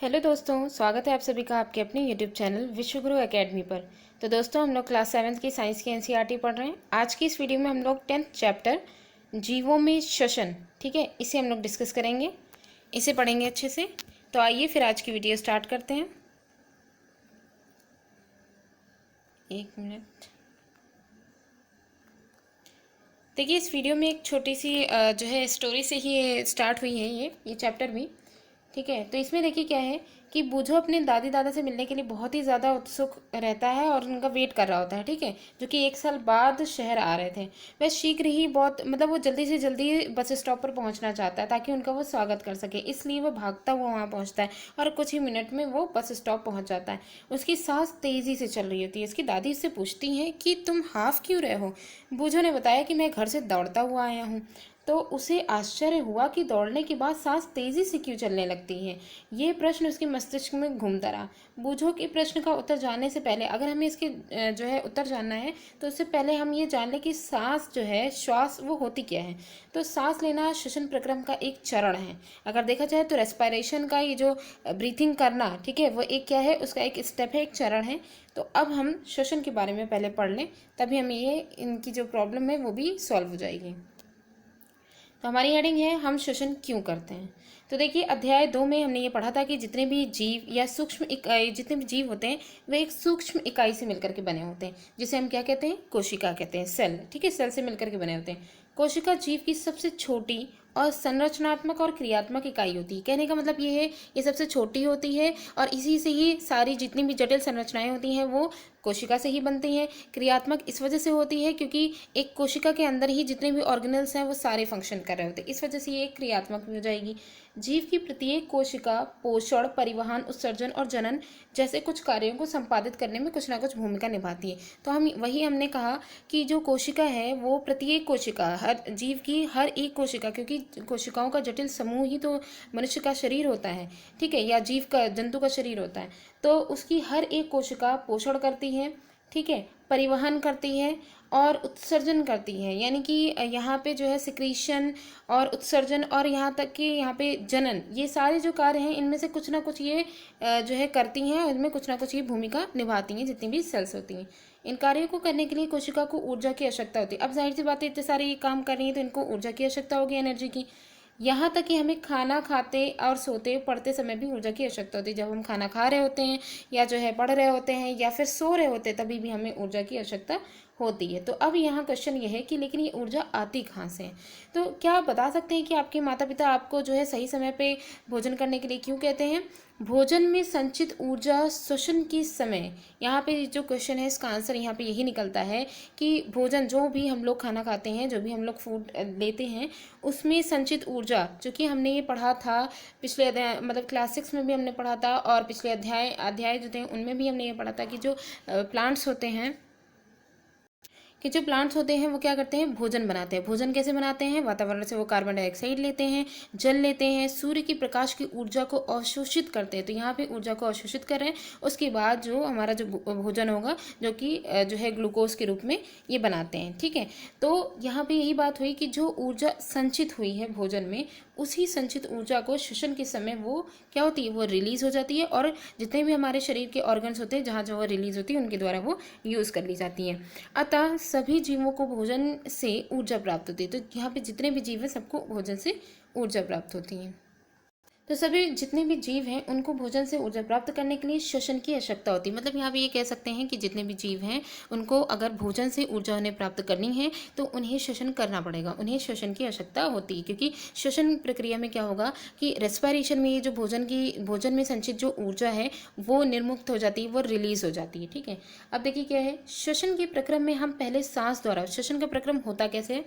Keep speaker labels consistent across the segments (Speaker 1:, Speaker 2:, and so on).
Speaker 1: Hello दोस्तों, स्वागत है आप सभी का आपके अपने यूट्यूब चैनल विश्वगुरु एकेडमी पर। तो दोस्तों, हम लोग क्लास 7th की साइंस की एनसीईआरटी पढ़ रहे हैं। आज की इस वीडियो में हम लोग 10th चैप्टर जीवों में श्वसन, ठीक है, इसे हम लोग डिस्कस करेंगे, इसे पढ़ेंगे अच्छे से। तो आइए फिर आज की वीडियो स्टार्ट करते हैं। एक मिनट। देखिए, इस वीडियो में एक छोटी सी जो है स्टोरी से ही स्टार्ट हुई है ये चैप्टर भी, ठीक है। तो इसमें देखिए क्या है कि बूझो अपने दादी दादा से मिलने के लिए बहुत ही ज़्यादा उत्सुक रहता है और उनका वेट कर रहा होता है, ठीक है, जो कि 1 साल बाद शहर आ रहे थे। वह शीघ्र ही बहुत वो जल्दी से जल्दी बस स्टॉप पर पहुंचना चाहता है ताकि उनका वो स्वागत कर सके, इसलिए वो भागता हुआ वहाँ पहुँचता है और कुछ ही मिनट में वो बस स्टॉप पहुँच जाता है। उसकी सांस तेज़ी से चल रही होती है। उसकी दादी उससे पूछती हैं कि तुम हाफ क्यों रहे हो। बूझो ने बताया कि मैं घर से दौड़ता हुआ आया हूँ। तो उसे आश्चर्य हुआ कि दौड़ने के बाद सांस तेजी से क्यों चलने लगती है। ये प्रश्न उसके मस्तिष्क में घूमता रहा। बूझो के प्रश्न का उत्तर जानने से पहले, अगर हमें इसके जो है उत्तर जानना है, तो उससे पहले हम ये जान लें कि सांस जो है, श्वास, वो होती क्या है। तो सांस लेना श्वसन प्रक्रम का एक चरण है। अगर देखा जाए तो रेस्पिरेशन का ये जो ब्रीथिंग करना, ठीक है, वो एक क्या है, उसका एक स्टेप है, एक चरण है। तो अब हम श्वसन के बारे में पहले पढ़ लें, तभी हमें ये इनकी जो प्रॉब्लम है वो भी सॉल्व हो जाएगी। तो हमारी हेडिंग है हम श्वसन क्यों करते हैं। तो देखिए, अध्याय 2 में हमने ये पढ़ा था कि जितने भी जीव या सूक्ष्म इकाई, जितने भी जीव होते हैं वे एक सूक्ष्म इकाई से मिलकर के बने होते हैं, जिसे हम क्या कहते हैं, कोशिका कहते हैं, सेल, ठीक है, सेल से मिलकर के बने होते हैं। कोशिका जीव की सबसे छोटी और संरचनात्मक और क्रियात्मक इकाई होती है। कहने का मतलब ये है, ये सबसे छोटी होती है और इसी से ही सारी जितनी भी जटिल संरचनाएं होती हैं वो कोशिका से ही बनती हैं। क्रियात्मक इस वजह से होती है क्योंकि एक कोशिका के अंदर ही जितने भी ऑर्गेनल्स हैं वो सारे फंक्शन कर रहे होते हैं, इस वजह से ये क्रियात्मक भी हो जाएगी। जीव की प्रत्येक कोशिका पोषण, परिवहन, उत्सर्जन और जनन जैसे कुछ कार्यों को संपादित करने में कुछ ना कुछ भूमिका निभाती है। तो हमने कहा कि जो कोशिका है वो प्रत्येक कोशिका, हर जीव की हर एक कोशिका, क्योंकि कोशिकाओं का जटिल समूह ही तो मनुष्य का शरीर होता है, ठीक है, या जीव का, जंतु का शरीर होता है। तो उसकी हर एक कोशिका पोषण करती है, ठीक है, परिवहन करती है और उत्सर्जन करती है। यानी कि यहाँ पे जो है सिक्रीशन और उत्सर्जन और यहाँ तक कि यहाँ पे जनन, ये सारे जो कार्य हैं इनमें से कुछ ना कुछ ये जो है करती हैं, इनमें कुछ ना कुछ ये भूमिका निभाती हैं, जितनी भी सेल्स होती हैं। इन कार्यों को करने के लिए कोशिका को ऊर्जा की आवश्यकता होती है। अब जाहिर सी बात है, इतने सारे ये काम कर रही हैं तो इनको ऊर्जा की आवश्यकता होगी, एनर्जी की। यहाँ तक कि हमें खाना खाते और सोते पढ़ते समय भी ऊर्जा की आवश्यकता होती है। जब हम खाना खा रहे होते हैं या जो है पढ़ रहे होते हैं या फिर सो रहे होते हैं, तभी भी हमें ऊर्जा की आवश्यकता होती है। तो अब यहाँ क्वेश्चन ये है कि लेकिन ये ऊर्जा आती कहाँ से है। तो क्या आप बता सकते हैं कि आपके माता पिता आपको जो है सही समय पे भोजन करने के लिए क्यों कहते हैं। भोजन में संचित ऊर्जा श्वसन के समय, यहाँ पे जो क्वेश्चन है इसका आंसर यहाँ पे यही निकलता है कि भोजन, जो भी हम लोग खाना खाते हैं, जो भी हम लोग फूड लेते हैं, उसमें संचित ऊर्जा, जो कि हमने ये पढ़ा था पिछले अध्याय, मतलब क्लास 6 में भी हमने पढ़ा था और पिछले अध्याय जो थे उनमें भी हमने ये पढ़ा था कि जो प्लांट्स होते हैं, वो क्या करते हैं, भोजन बनाते हैं। भोजन कैसे बनाते हैं, वातावरण से वो कार्बन डाइऑक्साइड लेते हैं, जल लेते हैं, सूर्य की प्रकाश की ऊर्जा को अवशोषित करते हैं। तो यहाँ पे ऊर्जा को अवशोषित कर रहे हैं, उसके बाद जो हमारा जो भोजन होगा, जो कि जो है ग्लूकोज के रूप में ये बनाते हैं, ठीक है। तो यहाँ पे यही बात हुई कि जो ऊर्जा संचित हुई है भोजन में, उसी संचित ऊर्जा को श्वसन के समय वो क्या होती है, वो रिलीज हो जाती है और जितने भी हमारे शरीर के ऑर्गन्स होते हैं जहाँ जहाँ रिलीज होती है उनके द्वारा वो यूज़ कर ली जाती है। अतः सभी जीवों को भोजन से ऊर्जा प्राप्त होती है। तो यहाँ पे जितने भी जीव हैं सबको भोजन से ऊर्जा प्राप्त होती है। तो सभी जितने भी जीव हैं उनको भोजन से ऊर्जा प्राप्त करने के लिए श्वसन की आवश्यकता होती है। मतलब यहाँ पे ये कह सकते हैं कि जितने भी जीव हैं उनको अगर भोजन से ऊर्जा उन्हें प्राप्त करनी है तो उन्हें श्वसन करना पड़ेगा, उन्हें श्वसन की आवश्यकता होती है। क्योंकि श्वसन प्रक्रिया में क्या होगा कि रेस्पिरेशन में ये जो भोजन में संचित जो ऊर्जा है वो निर्मुक्त हो जाती है, वो रिलीज हो जाती है, ठीक है। अब देखिए क्या है, श्वसन के प्रक्रम में हम पहले सांस द्वारा, श्वसन का प्रक्रम होता कैसे है,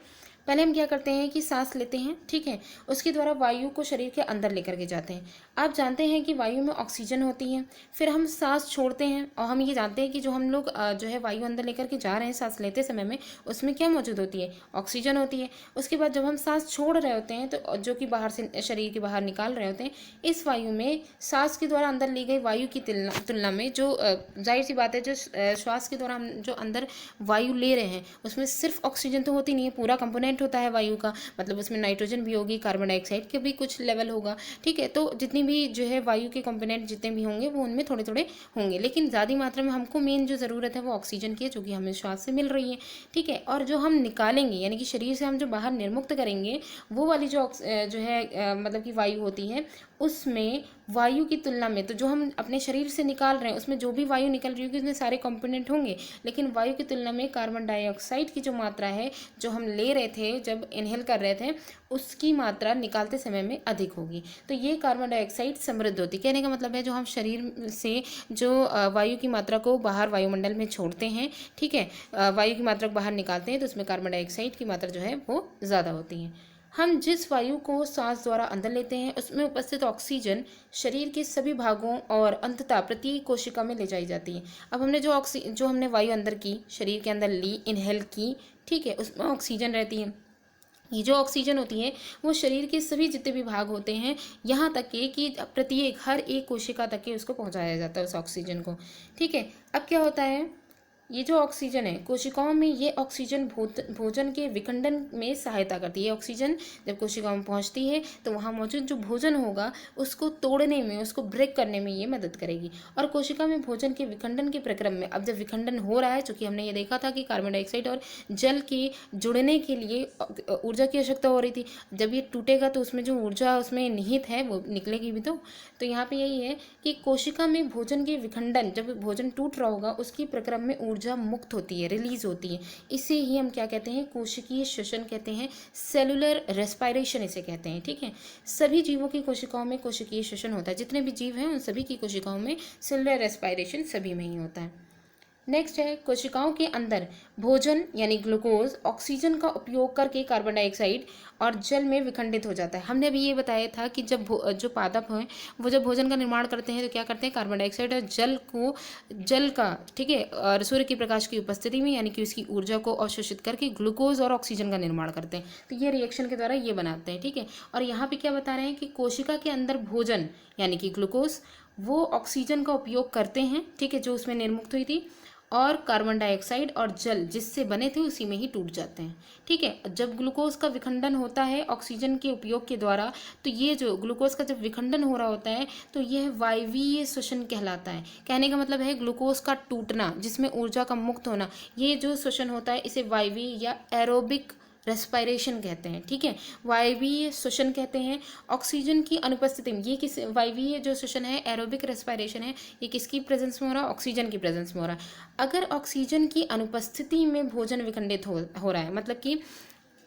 Speaker 1: पहले हम क्या करते हैं कि सांस लेते हैं, ठीक है, उसके द्वारा वायु को शरीर के अंदर लेकर के जाते हैं। आप जानते हैं कि वायु में ऑक्सीजन होती है, फिर हम सांस छोड़ते हैं और हम ये जानते हैं कि जो हम लोग जो है वायु अंदर लेकर के जा रहे हैं सांस लेते समय में, उसमें क्या मौजूद होती है, ऑक्सीजन होती है। उसके बाद जब हम सांस छोड़ रहे होते हैं तो जो कि बाहर से शरीर के बाहर निकाल रहे होते हैं, इस वायु में सांस के द्वारा अंदर ली गई वायु की तुलना में जो जाहिर सी बात है, जो श्वास के द्वारा हम जो अंदर वायु ले रहे हैं उसमें सिर्फ ऑक्सीजन तो होती नहीं है, पूरा कंपोनेंट कंपोनेंट होता है वायु का, मतलब उसमें नाइट्रोजन भी होगी, कार्बन डाइऑक्साइड का भी कुछ लेवल होगा, ठीक है। तो जितनी भी जो है वायु के कंपोनेंट जितने भी होंगे वो उनमें थोड़े थोड़े होंगे, लेकिन ज़्यादा मात्रा में हमको मेन जो ज़रूरत है वो ऑक्सीजन की है, जो कि हमें श्वास से मिल रही है, ठीक है। और जो हम निकालेंगे यानी कि शरीर से हम जो बाहर निर्मुक्त करेंगे वो वाली जो है मतलब कि वायु होती है, उसमें वायु की तुलना में तो जो हम अपने शरीर से निकाल रहे हैं उसमें जो भी वायु निकल रही होगी उसमें सारे कंपोनेंट होंगे, लेकिन वायु की तुलना में कार्बन डाइऑक्साइड की जो मात्रा है जो हम ले रहे थे जब इनहेल कर रहे थे उसकी मात्रा निकालते समय में अधिक होगी। तो ये कार्बन डाइऑक्साइड समृद्ध होती, कहने का मतलब है जो हम शरीर से जो वायु की मात्रा को बाहर वायुमंडल में छोड़ते हैं, ठीक है, वायु की मात्रा को बाहर निकालते हैं तो उसमें कार्बन डाइऑक्साइड की मात्रा जो है वो ज़्यादा होती है। हम जिस वायु को सांस द्वारा अंदर लेते हैं उसमें उपस्थित ऑक्सीजन शरीर के सभी भागों और अंततः प्रत्येक कोशिका में ले जाई जाती है। अब हमने जो हमने वायु अंदर की शरीर के अंदर ली, इनहेल की, ठीक है, उसमें ऑक्सीजन रहती है। ये जो ऑक्सीजन होती है वो शरीर के सभी जितने भी भाग होते हैं, यहाँ तक कि प्रत्येक हर एक कोशिका तक के उसको पहुँचाया जाता है उस ऑक्सीजन को, ठीक है। अब क्या होता है, ये जो ऑक्सीजन है कोशिकाओं में, ये ऑक्सीजन भोजन के विखंडन में सहायता करती है। ऑक्सीजन जब कोशिकाओं में पहुंचती है तो वहाँ मौजूद जो भोजन होगा उसको तोड़ने में, उसको ब्रेक करने में ये मदद करेगी। और कोशिका में भोजन के विखंडन के प्रक्रम में, अब जब विखंडन हो रहा है, चूँकि हमने ये देखा था कि कार्बन डाइऑक्साइड और जल के जुड़ने के लिए ऊर्जा की आवश्यकता हो रही थी, जब ये टूटेगा तो उसमें जो ऊर्जा उसमें निहित है वो निकलेगी भी। तो यहाँ पे यही है कि कोशिका में भोजन के विखंडन, जब भोजन टूट रहा होगा उसकी प्रक्रम में ऊर्जा मुक्त होती है, रिलीज होती है। इसे ही हम क्या कहते हैं, कोशिकीय श्वसन कहते हैं, सेलुलर रेस्पायरेशन इसे कहते हैं, ठीक है। सभी जीवों की कोशिकाओं में कोशिकीय श्वसन होता है, जितने भी जीव हैं उन सभी की कोशिकाओं में सेलुलर रेस्पायरेशन सभी में ही होता है। नेक्स्ट है, कोशिकाओं के अंदर भोजन यानी ग्लूकोज ऑक्सीजन का उपयोग करके कार्बन डाइऑक्साइड और जल में विखंडित हो जाता है। हमने अभी ये बताया था कि जब जो पादप हैं वो जब भोजन का निर्माण करते हैं तो क्या करते हैं, कार्बन डाइऑक्साइड और जल का, ठीक है, और सूर्य के प्रकाश की उपस्थिति में यानी कि उसकी ऊर्जा को अवशोषित करके ग्लूकोज और ऑक्सीजन का निर्माण करते हैं। तो ये रिएक्शन के द्वारा ये बनाते हैं, ठीक है। और यहाँ पे क्या बता रहे हैं कि कोशिका के अंदर भोजन यानी कि ग्लूकोज वो ऑक्सीजन का उपयोग करते हैं, ठीक है, जो उसमें निर्मुक्त हुई थी, और कार्बन डाइऑक्साइड और जल जिससे बने थे उसी में ही टूट जाते हैं, ठीक है। जब ग्लूकोज का विखंडन होता है ऑक्सीजन के उपयोग के द्वारा, तो ये जो ग्लूकोज का जब विखंडन हो रहा होता है तो यह वायवीय श्वसन कहलाता है। कहने का मतलब है ग्लूकोज का टूटना, जिसमें ऊर्जा का मुक्त होना, ये जो श्वसन होता है इसे वायवीय या एरोबिक रेस्पायरेशन कहते हैं, ठीक है, वायवीय श्वसन कहते हैं। ऑक्सीजन की अनुपस्थिति में, ये किस वायवीय जो श्वसन है, एरोबिक रेस्पायरेशन है, ये किसकी प्रेजेंस में हो रहा है, ऑक्सीजन की प्रेजेंस में हो रहा है। अगर ऑक्सीजन की अनुपस्थिति में भोजन विखंडित हो रहा है, मतलब कि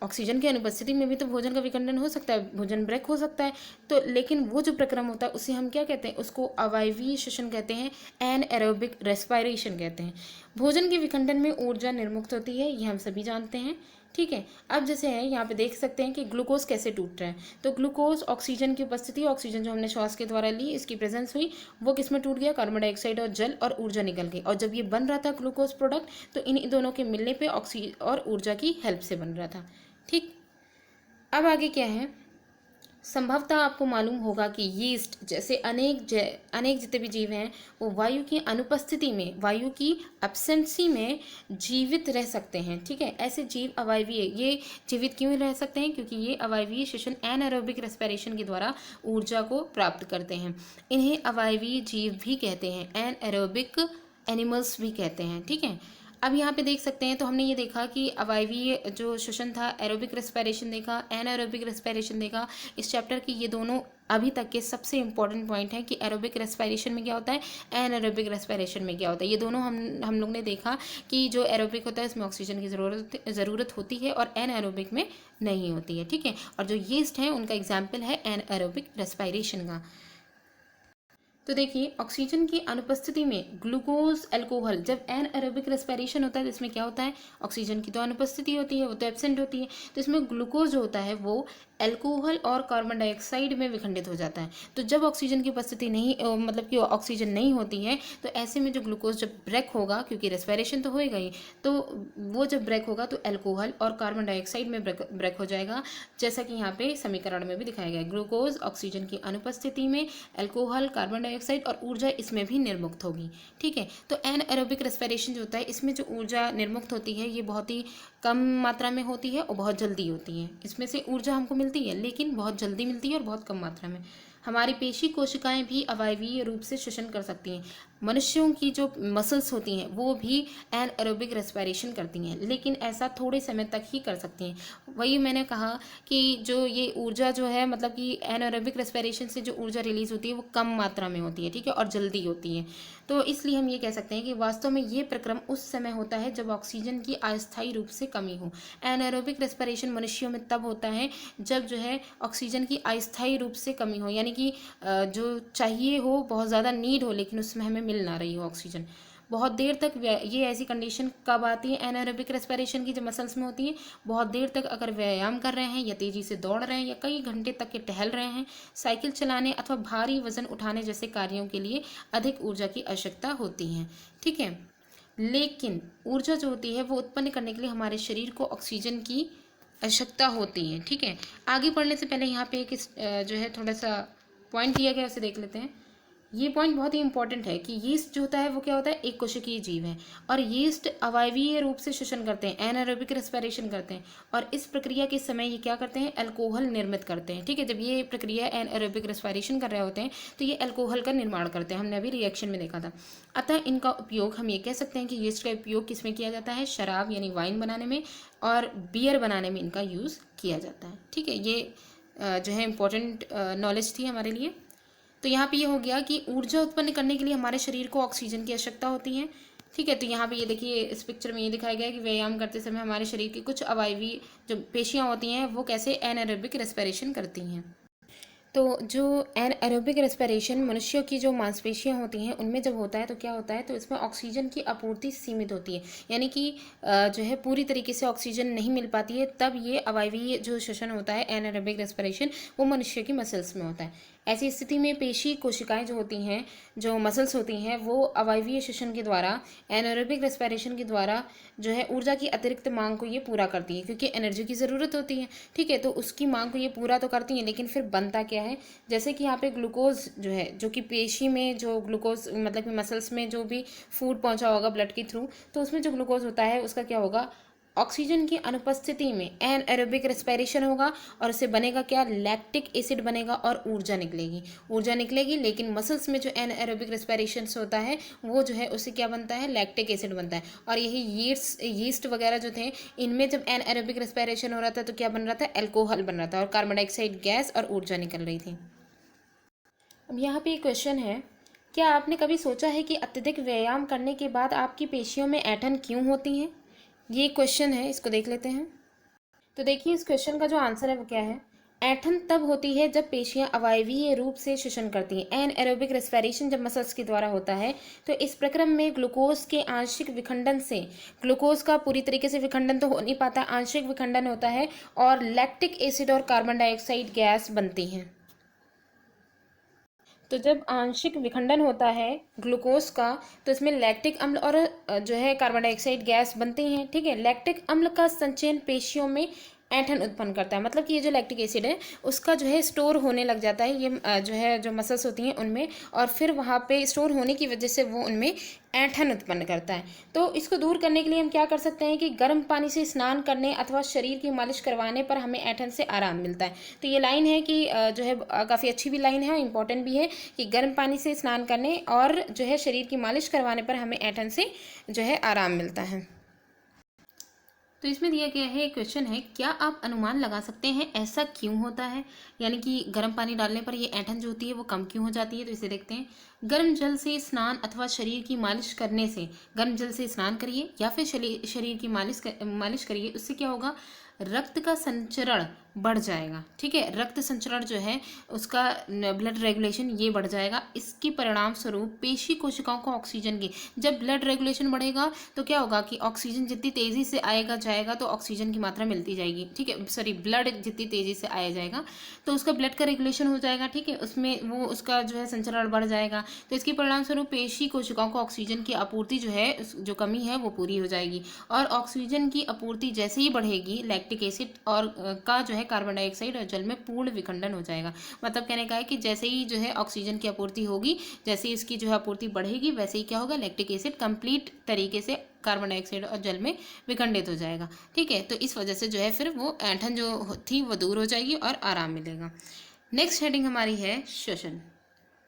Speaker 1: ऑक्सीजन की अनुपस्थिति में भी तो भोजन का विखंडन हो सकता है, भोजन ब्रेक हो सकता है, तो लेकिन वो जो प्रक्रम होता है उसे हम क्या कहते हैं, उसको अवायवीय श्वसन कहते हैं, एनएरोबिक रेस्पायरेशन कहते हैं। भोजन के विखंडन में ऊर्जा निर्मुक्त होती है, ये हम सभी जानते हैं, ठीक है। अब जैसे है यहाँ पे देख सकते हैं कि ग्लूकोज कैसे टूट रहा है, तो ग्लूकोज ऑक्सीजन की उपस्थिति, ऑक्सीजन जो हमने श्वास के द्वारा ली इसकी प्रेजेंस हुई, वो किस में टूट गया, कार्बन डाइऑक्साइड और जल, और ऊर्जा निकल गई। और जब ये बन रहा था ग्लूकोज प्रोडक्ट तो इन दोनों के मिलने पे ऑक्सीजन और ऊर्जा की हेल्प से बन रहा था, ठीक। अब आगे क्या है, संभवतः आपको मालूम होगा कि यीस्ट जैसे अनेक जितने भी जीव हैं वो वायु की अनुपस्थिति में, वायु की एब्सेंसी में जीवित रह सकते हैं, ठीक है। ऐसे जीव अवायवीय, ये जीवित क्यों रह सकते हैं, क्योंकि ये अवायवीय श्वसन एनाएरोबिक रेस्पिरेशन के द्वारा ऊर्जा को प्राप्त करते हैं। इन्हें अवायवीय जीव भी कहते हैं, एनाएरोबिक एनिमल्स भी कहते हैं, ठीक है। अब यहाँ पे देख सकते हैं, तो हमने ये देखा कि अवायवीय जो श्वसन था, एरोबिक रेस्पिरेशन देखा, एनाएरोबिक रेस्पिरेशन देखा। इस चैप्टर की ये दोनों अभी तक के सबसे इंपॉर्टेंट पॉइंट है कि एरोबिक रेस्पिरेशन में क्या होता है, एनाएरोबिक रेस्पिरेशन में क्या होता है। ये दोनों हम लोग ने देखा कि जो एरोबिक होता है इसमें ऑक्सीजन की ज़रूरत होती है और एनाएरोबिक में नहीं होती है, ठीक है। और जो यीस्ट है उनका एग्जाम्पल है एनाएरोबिक रेस्पिरेशन का। तो देखिए, ऑक्सीजन की अनुपस्थिति में ग्लूकोज अल्कोहल, जब एनाएरोबिक रेस्पिरेशन होता है तो इसमें क्या होता है, ऑक्सीजन की तो अनुपस्थिति होती है, वो तो एब्सेंट होती है, तो इसमें ग्लूकोज जो होता है वो अल्कोहल और कार्बन डाइऑक्साइड में विखंडित हो जाता है। तो जब ऑक्सीजन की उपस्थिति नहीं, मतलब कि ऑक्सीजन नहीं होती है, तो ऐसे में जो ग्लूकोज जब ब्रेक होगा, क्योंकि रेस्पिरेशन तो होएगा ही, तो वो जब ब्रेक होगा तो अल्कोहल और कार्बन डाइऑक्साइड में ब्रेक हो जाएगा, जैसा कि यहाँ पे समीकरण में भी दिखाया गया है। ग्लूकोज ऑक्सीजन की अनुपस्थिति में अल्कोहल, कार्बन डाइऑक्साइड और ऊर्जा इसमें भी निर्मुक्त होगी। ठीक है, तो एनएरोबिक रेस्पिरेशन जो होता है इसमें जो ऊर्जा निर्मुक्त होती है ये बहुत ही कम मात्रा में होती है और बहुत जल्दी होती है। इसमें से ऊर्जा हमको मिलती है लेकिन बहुत जल्दी मिलती है और बहुत कम मात्रा में। हमारी पेशी कोशिकाएं भी अवायवीय रूप से श्वसन कर सकती हैं। मनुष्यों की जो मसल्स होती हैं वो भी एनएरोबिक रेस्पिरेशन करती हैं, लेकिन ऐसा थोड़े समय तक ही कर सकती हैं। वही मैंने कहा कि जो ये ऊर्जा जो है, मतलब कि एनएरोबिक रेस्पिरेशन से जो ऊर्जा रिलीज होती है वो कम मात्रा में होती है, ठीक है, और जल्दी होती है। तो इसलिए हम ये कह सकते हैं कि वास्तव में ये प्रक्रम उस समय होता है जब ऑक्सीजन की अस्थायी रूप से कमी हो। एनएरोबिक रेस्पिरेशन मनुष्यों में तब होता है जब जो है ऑक्सीजन की अस्थायी रूप से कमी हो, यानी कि जो चाहिए हो, बहुत ज़्यादा नीड हो, लेकिन उसमें हमें मिल ना रही हो ऑक्सीजन बहुत देर तक। ये ऐसी कंडीशन कब आती है एनारोबिक रेस्पिरेशन की, जो मसल्स में होती है। बहुत देर तक अगर व्यायाम कर रहे हैं या तेजी से दौड़ रहे हैं या कई घंटे तक के टहल रहे हैं, साइकिल चलाने अथवा भारी वजन उठाने जैसे कार्यों के लिए अधिक ऊर्जा की आवश्यकता होती है। ठीक है, लेकिन ऊर्जा जो होती है वो उत्पन्न करने के लिए हमारे शरीर को ऑक्सीजन की आवश्यकता होती है। ठीक है, आगे बढ़ने से पहले यहाँ पे एक जो है थोड़ा सा पॉइंट दिया गया, उसे देख लेते हैं। ये पॉइंट बहुत ही इंपॉर्टेंट है कि यीस्ट जो होता है वो क्या होता है, एक कोशिकीय जीव है और यीस्ट अवायवीय रूप से श्वसन करते हैं, एनारोबिक रेस्पिरेशन करते हैं और इस प्रक्रिया के समय ये क्या करते हैं, अल्कोहल निर्मित करते हैं। ठीक है, जब ये प्रक्रिया एनारोबिक रेस्पिरेशन कर रहे होते हैं तो ये अल्कोहल का निर्माण करते हैं, हमने अभी रिएक्शन में देखा था। अतः इनका उपयोग हम ये कह सकते हैं कि यीस्ट का उपयोग किसमें किया जाता है, शराब यानी वाइन बनाने में और बियर बनाने में इनका यूज़ किया जाता है। ठीक है, ये जो है इम्पोर्टेंट नॉलेज थी हमारे लिए। तो यहाँ पे ये हो गया कि ऊर्जा उत्पन्न करने के लिए हमारे शरीर को ऑक्सीजन की आवश्यकता होती है। ठीक है, तो यहाँ पे ये देखिए इस पिक्चर में ये दिखाया गया है कि व्यायाम करते समय हमारे शरीर की कुछ अवायवी जो पेशियाँ होती हैं वो कैसे एनारोबिक रेस्पिरेशन करती हैं। तो जो एनारोबिक रेस्पिरेशन मनुष्यों की जो मांसपेशियां होती हैं उनमें जब होता है तो क्या होता है, तो इसमें ऑक्सीजन की आपूर्ति सीमित होती है, यानी कि जो है पूरी तरीके से ऑक्सीजन नहीं मिल पाती है। तब ये अवायवीय जो श्वसन होता है एनारोबिक रेस्पिरेशन वो मनुष्य की मसल्स में होता है। ऐसी स्थिति में पेशी कोशिकाएं जो होती हैं, जो मसल्स होती हैं, वो अवायवीय श्वसन के द्वारा एनारोबिक रेस्पिरेशन के द्वारा जो है ऊर्जा की अतिरिक्त मांग को ये पूरा करती है, क्योंकि एनर्जी की ज़रूरत होती है। ठीक है, तो उसकी मांग को ये पूरा तो करती हैं, लेकिन फिर बनता क्या है, जैसे कि यहाँ पे ग्लूकोज जो है, जो कि पेशी में जो ग्लूकोज मतलब कि मसल्स में जो भी फूड पहुँचा होगा ब्लड के थ्रू, तो उसमें जो ग्लूकोज होता है उसका क्या होगा, ऑक्सीजन की अनुपस्थिति में एनारोबिक रेस्पिरेशन होगा और उससे बनेगा क्या, लैक्टिक एसिड बनेगा और ऊर्जा निकलेगी। लेकिन मसल्स में जो एनारोबिक रेस्पिरेशन होता है वो जो है उससे क्या बनता है, लैक्टिक एसिड बनता है। और यही यीस्ट वगैरह जो थे, इनमें जब एनारोबिक रेस्पिरेशन हो रहा था तो क्या बन रहा था, अल्कोहल बन रहा था और कार्बन डाइऑक्साइड गैस और ऊर्जा निकल रही थी। अब यहाँ पे एक क्वेश्चन है, क्या आपने कभी सोचा है कि अत्यधिक व्यायाम करने के बाद आपकी पेशियों में ऐंठन क्यों होती है? ये क्वेश्चन है, इसको देख लेते हैं। तो देखिए इस क्वेश्चन का जो आंसर है वो क्या है, ऐंठन तब होती है जब पेशियां अवायवीय रूप से श्वसन करती हैं। एनारोबिक रेस्पिरेशन जब मसल्स के द्वारा होता है तो इस प्रक्रम में ग्लूकोज के आंशिक विखंडन से, ग्लूकोज का पूरी तरीके से विखंडन तो हो नहीं पाता, आंशिक विखंडन होता है और लैक्टिक एसिड और कार्बन डाइऑक्साइड गैस बनती हैं। तो जब आंशिक विखंडन होता है ग्लूकोज का तो इसमें लैक्टिक अम्ल और जो है कार्बन डाइऑक्साइड गैस बनती हैं। ठीक है, लैक्टिक अम्ल का संचयन पेशियों में ऐंठन उत्पन्न करता है, मतलब कि ये जो लैक्टिक एसिड है उसका जो है स्टोर होने लग जाता है, ये जो है जो मसल्स होती हैं उनमें, और फिर वहाँ पे स्टोर होने की वजह से वो उनमें ऐंठन उत्पन्न करता है। तो इसको दूर करने के लिए हम क्या कर सकते हैं कि गर्म पानी से स्नान करने अथवा शरीर की मालिश करवाने पर हमें ऐंठन से आराम मिलता है। तो ये लाइन है कि जो है काफ़ी अच्छी भी लाइन है और इम्पॉर्टेंट भी है कि गर्म पानी से स्नान करने और जो है शरीर की मालिश करवाने पर हमें ऐंठन से जो है आराम मिलता है। तो इसमें दिया गया है क्वेश्चन है, क्या आप अनुमान लगा सकते हैं ऐसा क्यों होता है, यानी कि गर्म पानी डालने पर ये ऐंठन जो होती है वो कम क्यों हो जाती है। तो इसे देखते हैं, गर्म जल से स्नान अथवा शरीर की मालिश करने से, गर्म जल से स्नान करिए या फिर शरीर की मालिश करिए, उससे क्या होगा, रक्त का संचरण बढ़ जाएगा। ठीक है, रक्त संचरण जो है उसका ब्लड रेगुलेशन ये बढ़ जाएगा। इसके परिणाम स्वरूप पेशी कोशिकाओं को ऑक्सीजन की, जब ब्लड रेगुलेशन बढ़ेगा तो क्या होगा कि ऑक्सीजन जितनी तेज़ी से आएगा जाएगा तो ऑक्सीजन की मात्रा मिलती जाएगी। ठीक है, सॉरी, ब्लड जितनी तेज़ी से आया जाएगा तो उसका ब्लड का रेगुलेशन हो जाएगा। ठीक है, उसमें वो उसका जो है संचरण बढ़ जाएगा, तो इसके परिणाम स्वरूप पेशी कोशिकाओं को ऑक्सीजन की आपूर्ति जो है, जो कमी है वो पूरी हो जाएगी। और ऑक्सीजन की आपूर्ति जैसे ही बढ़ेगी, लैक्टिक एसिड और का जो है कार्बन डाइऑक्साइड और जल में पूर्ण विखंडन हो जाएगा। मतलब कहने का है कि जैसे ही जो है ऑक्सीजन की आपूर्ति होगी, जैसे ही इसकी जो है आपूर्ति बढ़ेगी, वैसे ही क्या होगा, लैक्टिक एसिड कंप्लीट तरीके से कार्बन डाइऑक्साइड और जल में विखंडित हो जाएगा। ठीक है, तो इस वजह से जो है फिर वो ऐंठन जो थी वो दूर हो जाएगी और आराम मिलेगा। नेक्स्ट हेडिंग हमारी है श्वसन।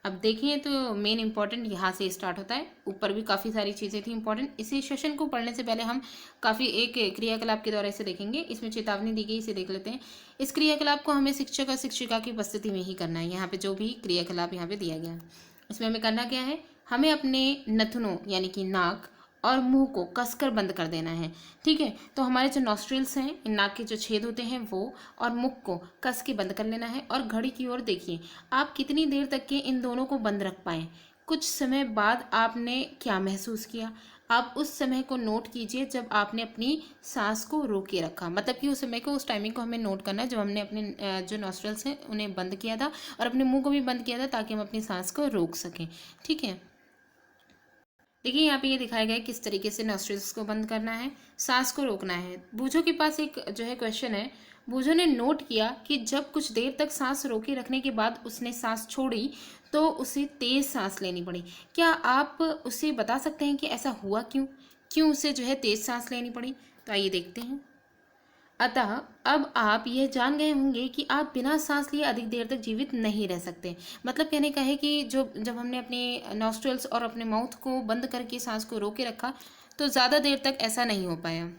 Speaker 1: अब देखिए तो मेन इंपॉर्टेंट यहाँ से स्टार्ट होता है, ऊपर भी काफ़ी सारी चीज़ें थी इंपॉर्टेंट। इसी श्वसन को पढ़ने से पहले हम काफ़ी एक क्रियाकलाप के द्वारा इसे देखेंगे। इसमें चेतावनी दी गई, इसे देख लेते हैं। इस क्रियाकलाप को हमें शिक्षक और शिक्षिका की उपस्थिति में ही करना है। यहाँ पे जो भी क्रियाकलाप यहाँ पे दिया गया है, इसमें हमें करना क्या है, हमें अपने नथुनों यानी कि नाक और मुंह को कसकर बंद कर देना है। ठीक है, तो हमारे जो नॉस्ट्रिल्स हैं, इन नाक के जो छेद होते हैं वो, और मुख को कस के बंद कर लेना है। और घड़ी की ओर देखिए, आप कितनी देर तक के इन दोनों को बंद रख पाएँ। कुछ समय बाद आपने क्या महसूस किया, आप उस समय को नोट कीजिए जब आपने अपनी सांस को रोके रखा। मतलब कि उस समय को, उस टाइमिंग को हमें नोट करना है जब हमने अपने जो नॉस्ट्रल्स हैं उन्हें बंद किया था और अपने मुंह को भी बंद किया था, ताकि हम अपनी सांस को रोक सकें। ठीक है, देखिए यहाँ पे ये दिखाया गया है किस तरीके से नॉस्ट्रिल्स को बंद करना है, सांस को रोकना है। बूझो के पास एक जो है क्वेश्चन है। बूझो ने नोट किया कि जब कुछ देर तक सांस रोके रखने के बाद उसने सांस छोड़ी तो उसे तेज सांस लेनी पड़ी। क्या आप उसे बता सकते हैं कि ऐसा हुआ क्यों, क्यों उसे जो है तेज सांस लेनी पड़ी? तो आइए देखते हैं। अतः अब आप यह जान गए होंगे कि आप बिना सांस लिए अधिक देर तक जीवित नहीं रह सकते। मतलब कहने का है कि जब हमने अपने नॉस्ट्रल्स और अपने माउथ को बंद करके सांस को रोके रखा तो ज़्यादा देर तक ऐसा नहीं हो पाया।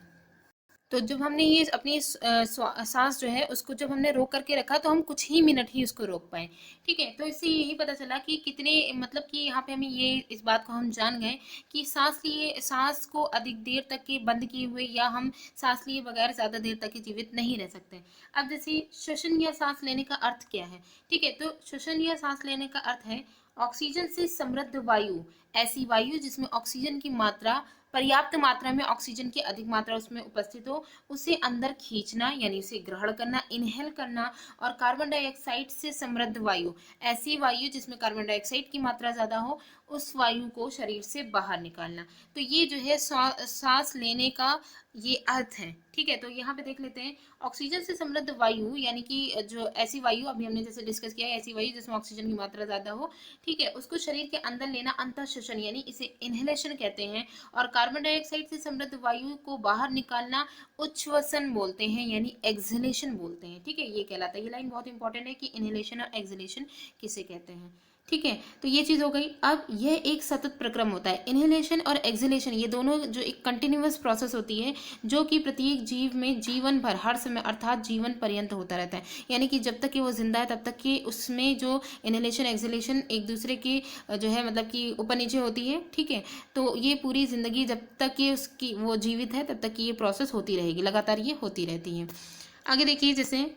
Speaker 1: तो जब हमने ये अपनी सांस जो है उसको जब हमने रोक करके रखा तो हम कुछ ही मिनट ही उसको रोक पाए। ठीक है, तो इससे यही पता चला कि कितने, मतलब कि यहाँ पे हमें ये इस बात को हम जान गए कि सांस को अधिक देर तक के बंद किए हुए या हम सांस लिए बगैर ज़्यादा देर तक के जीवित नहीं रह सकते। अब जैसे श्वसन या सांस लेने का अर्थ क्या है? ठीक है, तो श्वसन या सांस लेने का अर्थ है ऑक्सीजन से समृद्ध वायु, ऐसी वायु जिसमें ऑक्सीजन की मात्रा, पर्याप्त मात्रा में ऑक्सीजन की अधिक मात्रा उसमें उपस्थित हो, उसे अंदर खींचना यानी उसे ग्रहण करना, इनहेल करना। और कार्बन डाइऑक्साइड से समृद्ध वायु, ऐसी वायु जिसमें कार्बन डाइऑक्साइड की मात्रा ज्यादा हो, उस वायु को शरीर से बाहर निकालना। तो ये जो है सांस लेने का ये अर्थ है। ठीक है, तो यहाँ पे देख लेते हैं, ऑक्सीजन से समृद्ध वायु यानी कि जो ऐसी वायु अभी हमने जैसे डिस्कस किया है, ऐसी वायु जिसमें ऑक्सीजन की मात्रा ज्यादा हो, ठीक है, उसको शरीर के अंदर लेना अंतःश्वसन यानी इसे इनहेलेशन कहते हैं। और कार्बन डाइऑक्साइड से समृद्ध वायु को बाहर निकालना उच्छ्वसन बोलते हैं यानी एक्सहेलेशन बोलते हैं। ठीक है, ये कहलाता है। ये लाइन बहुत इंपॉर्टेंट है कि इनहेलेशन और एक्सहेलेशन किसे कहते हैं। ठीक है, तो ये चीज़ हो गई। अब यह एक सतत प्रक्रम होता है। इनहेलेशन और एक्सहेलेशन ये दोनों जो एक कंटिन्यूअस प्रोसेस होती है, जो कि प्रत्येक जीव में जीवन भर हर समय अर्थात जीवन पर्यंत होता रहता है। यानी कि जब तक कि वो जिंदा है तब तक कि उसमें जो इनहेलेशन एक्सहेलेशन एक दूसरे की जो है मतलब कि ऊपर नीचे होती है। ठीक है, तो ये पूरी जिंदगी जब तक कि उसकी वो जीवित है तब तक कि ये प्रोसेस होती रहेगी, लगातार ये होती रहती है। आगे देखिए, जैसे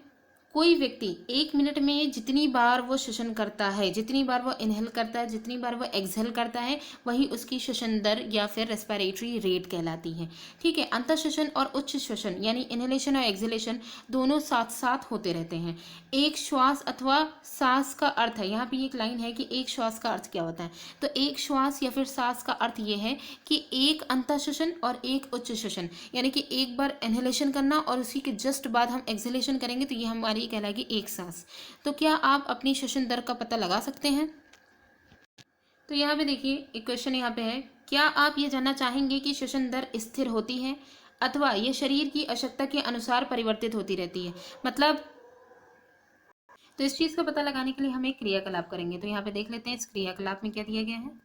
Speaker 1: कोई व्यक्ति 1 मिनट में जितनी बार वो श्वसन करता है, जितनी बार वो इनहेल करता है, जितनी बार वो एक्सहेल करता है, वही उसकी श्वसन दर या फिर रेस्पिरेटरी रेट कहलाती है। ठीक है, अंतः श्वसन और उच्च श्वसन यानी इनहेलेशन और एक्सहेलेशन दोनों साथ साथ होते रहते हैं। एक श्वास अथवा सांस का अर्थ है, यहाँ पे एक लाइन है कि एक श्वास का अर्थ क्या होता है। तो एक श्वास या फिर सांस का अर्थ ये है कि एक अंतः श्वसन और एक उच्च श्वसन, यानी कि एक बार इनहेलेशन करना और उसी के जस्ट बाद हम एक्सहेलेशन करेंगे, तो ये हमारी कहलाएगी एक सांस। तो क्या आप अपनी श्वसन दर का पता लगा सकते हैं? तो यहाँ पे देखिए एक क्वेश्चन यहाँ पे है, क्या आप ये जानना चाहेंगे कि श्वसन दर स्थिर होती है अथवा ये शरीर की आवश्यकता के अनुसार परिवर्तित होती रहती है? मतलब तो इस चीज का पता लगाने के लिए हम एक क्रियाकलाप करेंगे। तो यहाँ पे देख लेते हैं इस क्रियाकलाप में क्या दिया गया है।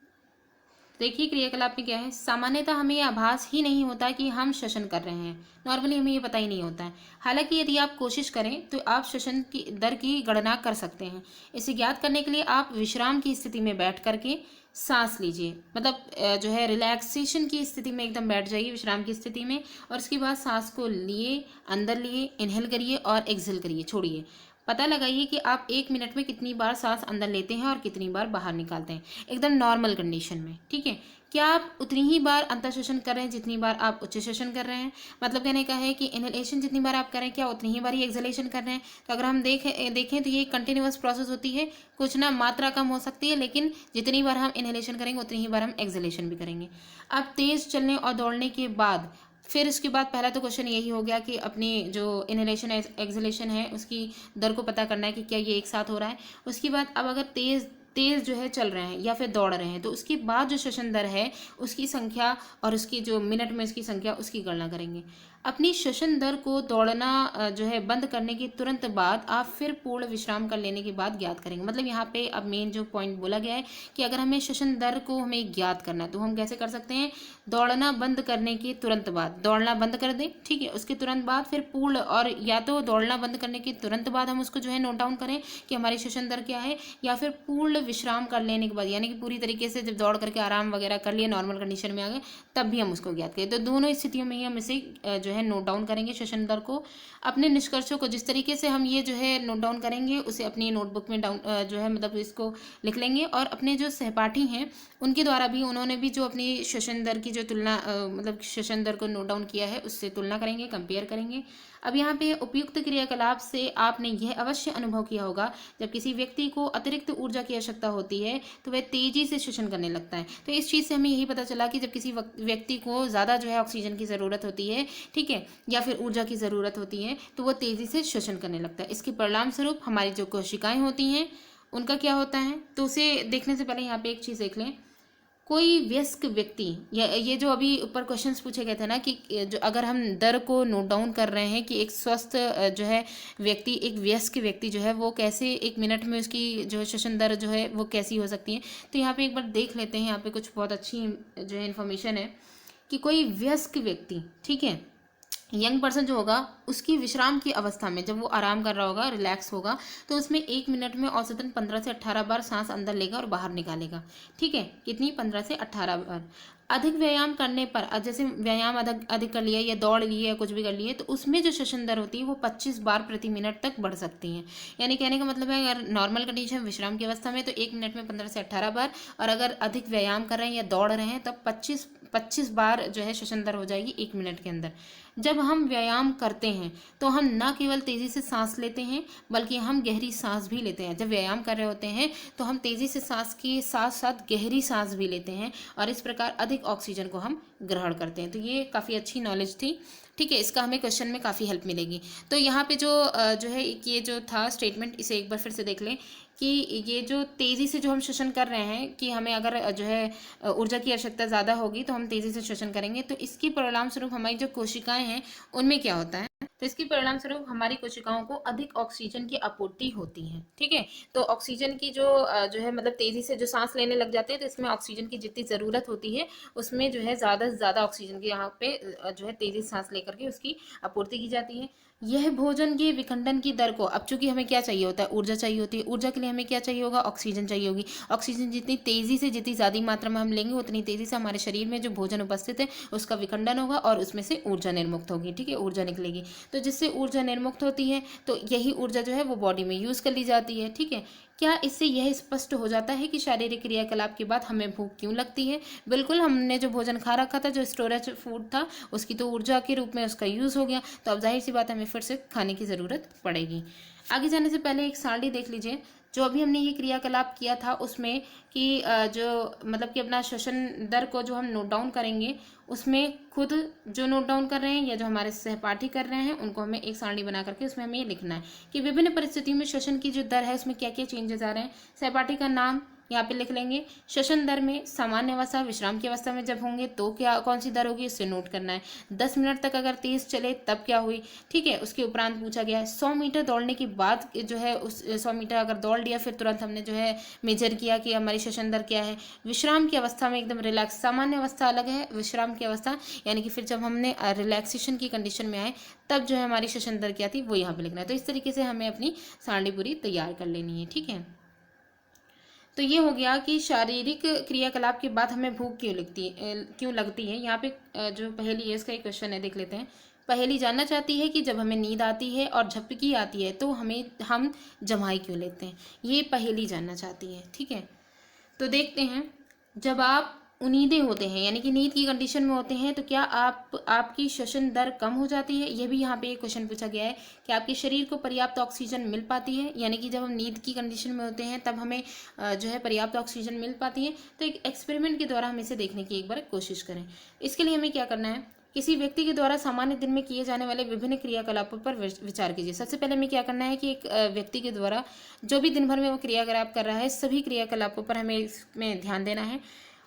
Speaker 1: देखिए क्रियाकलाप में क्या है, सामान्यतः हमें यह आभास ही नहीं होता कि हम श्वसन कर रहे हैं। नॉर्मली हमें ये पता ही नहीं होता है। हालांकि यदि आप कोशिश करें तो आप श्वसन की दर की गणना कर सकते हैं। इसे ज्ञात करने के लिए आप विश्राम की स्थिति में बैठ करके सांस लीजिए, मतलब जो है रिलैक्सेशन की स्थिति में एकदम बैठ जाइए, विश्राम की स्थिति में। और उसके बाद सांस को लिए, अंदर लिए, इनहेल करिए और एक्सहेल करिए, छोड़िए। पता लगाइए कि आप 1 मिनट में कितनी बार सांस अंदर लेते हैं और कितनी बार बाहर निकालते हैं, एकदम नॉर्मल कंडीशन में। ठीक है, क्या आप उतनी ही बार अंतर श्वसन कर रहे हैं जितनी बार आप उच्च श्वसन कर रहे हैं? मतलब कहने का है कि इनहेलेशन जितनी बार आप कर रहे हैं, क्या उतनी ही बार ही एक्सहेलेशन कर रहे हैं? तो अगर हम देखें तो ये कंटिन्यूअस प्रोसेस होती है। कुछ ना मात्रा कम हो सकती है, लेकिन जितनी बार हम इनहेलेशन करेंगे उतनी ही बार हम एक्सहेलेशन भी करेंगे। अब तेज चलने और दौड़ने के बाद फिर उसके बाद पहला तो क्वेश्चन यही हो गया कि अपनी जो इनहेलेशन एक्सहेलेशन है उसकी दर को पता करना है कि क्या ये एक साथ हो रहा है। उसके बाद अब अगर तेज़ तेज़ जो है चल रहे हैं या फिर दौड़ रहे हैं तो उसके बाद जो श्वसन दर है उसकी संख्या और उसकी जो मिनट में उसकी संख्या उसकी गणना करेंगे। अपनी श्वसन दर को दौड़ना जो है बंद करने के तुरंत बाद आप फिर पूर्ण विश्राम कर लेने के बाद ज्ञात करेंगे। मतलब यहाँ पे अब मेन जो पॉइंट बोला गया है कि अगर हमें श्वसन दर को हमें ज्ञात करना है तो हम कैसे कर सकते हैं, दौड़ना बंद करने के तुरंत बाद दौड़ना बंद कर दें, ठीक है, उसके तुरंत बाद फिर पूर्ण, और या तो दौड़ना बंद करने के तुरंत बाद हम उसको जो है नोट डाउन करें कि हमारी श्वसन दर क्या है, या फिर पूर्ण विश्राम कर लेने के बाद यानी कि पूरी तरीके से जब दौड़ करके आराम वगैरह कर लिए नॉर्मल कंडीशन में आ गए तब भी हम उसको ज्ञात करें। तो दोनों स्थितियों में ही हम इसे जो है नोट डाउन करेंगे श्वसन दर को। अपने निष्कर्षों को जिस तरीके से हम ये जो है नोट डाउन करेंगे उसे अपनी नोटबुक में डाउन जो है मतलब इसको लिख लेंगे, और अपने जो सहपाठी हैं उनके द्वारा भी उन्होंने भी जो अपनी श्वसन दर की जो तुलना मतलब श्वसन दर को नोट डाउन किया है उससे तुलना करेंगे, कंपेयर करेंगे। अब यहाँ पे उपयुक्त क्रियाकलाप से आपने यह अवश्य अनुभव किया होगा जब किसी व्यक्ति को अतिरिक्त ऊर्जा की आवश्यकता होती है तो वह तेजी से श्वसन करने लगता है। तो इस चीज़ से हमें यही पता चला कि जब किसी व्यक्ति को ज़्यादा जो है ऑक्सीजन की ज़रूरत होती है, ठीक है, या फिर ऊर्जा की ज़रूरत होती है तो वह तेज़ी से श्वसन करने लगता है। इसके परिणाम स्वरूप हमारी जो कोशिकाएं होती हैं उनका क्या होता है, तो उसे देखने से पहले यहाँ पे एक चीज़ देख लें। कोई वयस्क व्यक्ति, या ये जो अभी ऊपर क्वेश्चंस पूछे गए थे ना कि जो अगर हम दर को नोट डाउन कर रहे हैं कि एक स्वस्थ जो है व्यक्ति, एक वयस्क व्यक्ति जो है वो कैसे एक मिनट में उसकी जो श्वसन दर जो है वो कैसी हो सकती है, तो यहाँ पे एक बार देख लेते हैं। यहाँ पे कुछ बहुत अच्छी जो है इन्फॉर्मेशन है कि कोई वयस्क व्यक्ति, ठीक है, यंग पर्सन जो होगा उसकी विश्राम की अवस्था में जब वो आराम कर रहा होगा, रिलैक्स होगा, तो उसमें एक मिनट में औसतन 15 से 18 बार सांस अंदर लेगा और बाहर निकालेगा, ठीक है, कितनी, 15 से 18 बार। अधिक व्यायाम करने पर, जैसे व्यायाम अधिक कर लिया या दौड़ लिए या कुछ भी कर लिए, तो उसमें जो श्वसन दर होती है वो 25 बार प्रति मिनट तक बढ़ सकती है। यानी कहने का मतलब है अगर नॉर्मल कंडीशन विश्राम की अवस्था में तो एक मिनट में 15 से 18 बार, और अगर अधिक व्यायाम कर रहे हैं या दौड़ रहे हैं तब 25 बार जो है श्वसन दर हो जाएगी एक मिनट के अंदर। जब हम व्यायाम करते हैं तो हम न केवल तेज़ी से सांस लेते हैं बल्कि हम गहरी सांस भी लेते हैं। जब व्यायाम कर रहे होते हैं तो हम तेज़ी से सांस के साथ साथ गहरी सांस भी लेते हैं और इस प्रकार अधिक ऑक्सीजन को हम ग्रहण करते हैं। तो ये काफ़ी अच्छी नॉलेज थी, ठीक है, इसका हमें क्वेश्चन में काफ़ी हेल्प मिलेगी। तो यहाँ पे जो है ये जो था स्टेटमेंट, इसे एक बार फिर से देख लें कि ये जो तेज़ी से जो हम श्वसन कर रहे हैं कि हमें अगर जो है ऊर्जा की आवश्यकता ज़्यादा होगी तो हम तेज़ी से श्वसन करेंगे, तो इसके परिणाम स्वरूप हमारी जो कोशिकाएं हैं उनमें क्या होता है, तो इसके परिणाम स्वरूप हमारी कोशिकाओं को अधिक ऑक्सीजन की आपूर्ति होती है, ठीक है। तो ऑक्सीजन की जो है मतलब तेज़ी से जो सांस लेने लग जाते हैं तो इसमें ऑक्सीजन की जितनी ज़रूरत होती है उसमें जो है ज़्यादा से ज़्यादा ऑक्सीजन की यहाँ पे जो है तेज़ी से सांस लेकर के उसकी आपूर्ति की जाती है। यह भोजन के विखंडन की दर को, अब चूंकि हमें क्या चाहिए होता है, ऊर्जा चाहिए होती है, ऊर्जा के लिए हमें क्या चाहिए होगा, ऑक्सीजन चाहिए होगी। ऑक्सीजन जितनी तेज़ी से जितनी ज़्यादा मात्रा में हम लेंगे उतनी तेज़ी से हमारे शरीर में जो भोजन उपस्थित है उसका विखंडन होगा और उसमें से ऊर्जा निर्मुक्त होगी, ठीक है, ऊर्जा निकलेगी। तो जिससे ऊर्जा निर्मुक्त होती है तो यही ऊर्जा जो है वो बॉडी में यूज़ कर ली जाती है, ठीक है। क्या इससे यह स्पष्ट हो जाता है कि शारीरिक क्रियाकलाप के बाद हमें भूख क्यों लगती है? बिल्कुल, हमने जो भोजन खा रखा था, जो स्टोरेज फूड था, उसकी तो ऊर्जा के रूप में उसका यूज़ हो गया, तो अब जाहिर सी बात है हमें फिर से खाने की ज़रूरत पड़ेगी। आगे जाने से पहले एक सारणी देख लीजिए। जो अभी हमने ये क्रियाकलाप किया था उसमें कि जो मतलब कि अपना श्वसन दर को जो हम नोट डाउन करेंगे उसमें खुद जो नोट डाउन कर रहे हैं या जो हमारे सहपाठी कर रहे हैं उनको हमें एक सारणी बना करके उसमें हमें ये लिखना है कि विभिन्न परिस्थितियों में श्वसन की जो दर है उसमें क्या क्या चेंजेस आ रहे हैं। सहपाठी का नाम यहाँ पे लिख लेंगे। श्वसन दर में सामान्य अवस्था, विश्राम की अवस्था में जब होंगे तो क्या कौन सी दर होगी उससे नोट करना है। 10 मिनट तक अगर तेज चले तब क्या हुई, ठीक है। उसके उपरांत पूछा गया है 100 मीटर दौड़ने के बाद जो है उस 100 मीटर अगर दौड़ लिया फिर तुरंत हमने जो है मेजर किया कि हमारी श्वसन दर क्या है। विश्राम की अवस्था में एकदम रिलैक्स, सामान्य अवस्था अलग है, विश्राम की अवस्था यानी कि फिर जब हमने रिलैक्सेशन की कंडीशन में आए तब जो है हमारी श्वसन दर क्या थी वो यहाँ पे लिखना है। तो इस तरीके से हमें अपनी सारणी पूरी तैयार कर लेनी है, ठीक है। तो ये हो गया कि शारीरिक क्रियाकलाप के बाद हमें भूख क्यों लगती है। यहाँ पे जो पहेली है इसका एक क्वेश्चन है, देख लेते हैं। पहेली जानना चाहती है कि जब हमें नींद आती है और झपकी आती है तो हम जम्हाई क्यों लेते हैं, ये पहेली जानना चाहती है, ठीक है। तो देखते हैं, जब आप उनीदे होते हैं यानी कि नींद की कंडीशन में होते हैं तो क्या आपकी श्वसन दर कम हो जाती है। यह भी यहाँ पे एक क्वेश्चन पूछा गया है कि आपके शरीर को पर्याप्त ऑक्सीजन मिल पाती है, यानी कि जब हम नींद की कंडीशन में होते हैं तब हमें जो है पर्याप्त ऑक्सीजन मिल पाती है। तो एक एक्सपेरिमेंट के द्वारा हम इसे देखने की एक बार कोशिश करें। इसके लिए हमें क्या करना है, किसी व्यक्ति के द्वारा सामान्य दिन में किए जाने वाले विभिन्न क्रियाकलापों पर विचार कीजिए। सबसे पहले हमें क्या करना है कि एक व्यक्ति के द्वारा जो भी दिन भर में वो क्रियाकलाप कर रहा है, सभी क्रियाकलापों पर हमें इसमें ध्यान देना है।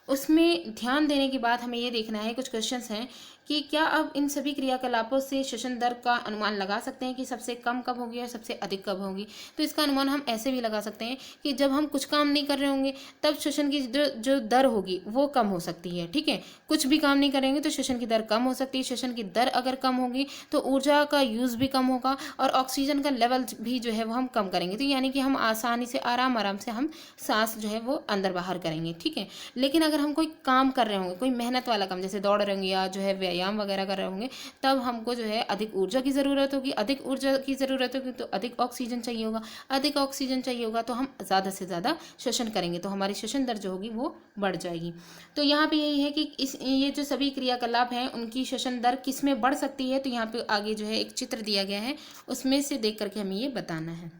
Speaker 1: उसमें ध्यान देने के बाद हमें ये देखना है, कुछ क्वेश्चंस हैं कि क्या अब इन सभी क्रियाकलापों से श्वसन दर का अनुमान लगा सकते हैं कि सबसे कम कब होगी और सबसे अधिक कब होगी। तो इसका अनुमान हम ऐसे भी लगा सकते हैं कि जब हम कुछ काम नहीं कर रहे होंगे तब श्वसन की जो दर होगी वो कम हो सकती है। ठीक है, कुछ भी काम नहीं करेंगे तो श्वसन की दर कम हो सकती है। श्वसन की दर अगर कम होगी तो ऊर्जा का यूज़ भी कम होगा और ऑक्सीजन का लेवल भी जो है वो हम कम करेंगे। तो यानी कि हम आसानी से आराम से हम सांस जो है वो अंदर बाहर करेंगे। ठीक है, लेकिन अगर हम कोई काम कर रहे होंगे, कोई मेहनत वाला काम जैसे दौड़ रहे होंगे या जो है व्यायाम वगैरह कर रहे होंगे, तब हमको जो है अधिक ऊर्जा की ज़रूरत होगी। अधिक ऊर्जा की ज़रूरत होगी तो अधिक ऑक्सीजन चाहिए होगा। अधिक ऑक्सीजन चाहिए होगा तो हम ज़्यादा से ज़्यादा श्वसन करेंगे, तो हमारी श्वसन दर जो होगी वो बढ़ जाएगी। तो यहाँ पे यही है कि ये जो सभी क्रियाकलाप हैं उनकी श्वसन दर किस में बढ़ सकती है। तो यहाँ पे आगे जो है एक चित्र दिया गया है, उसमें से देख करके हमें ये बताना है।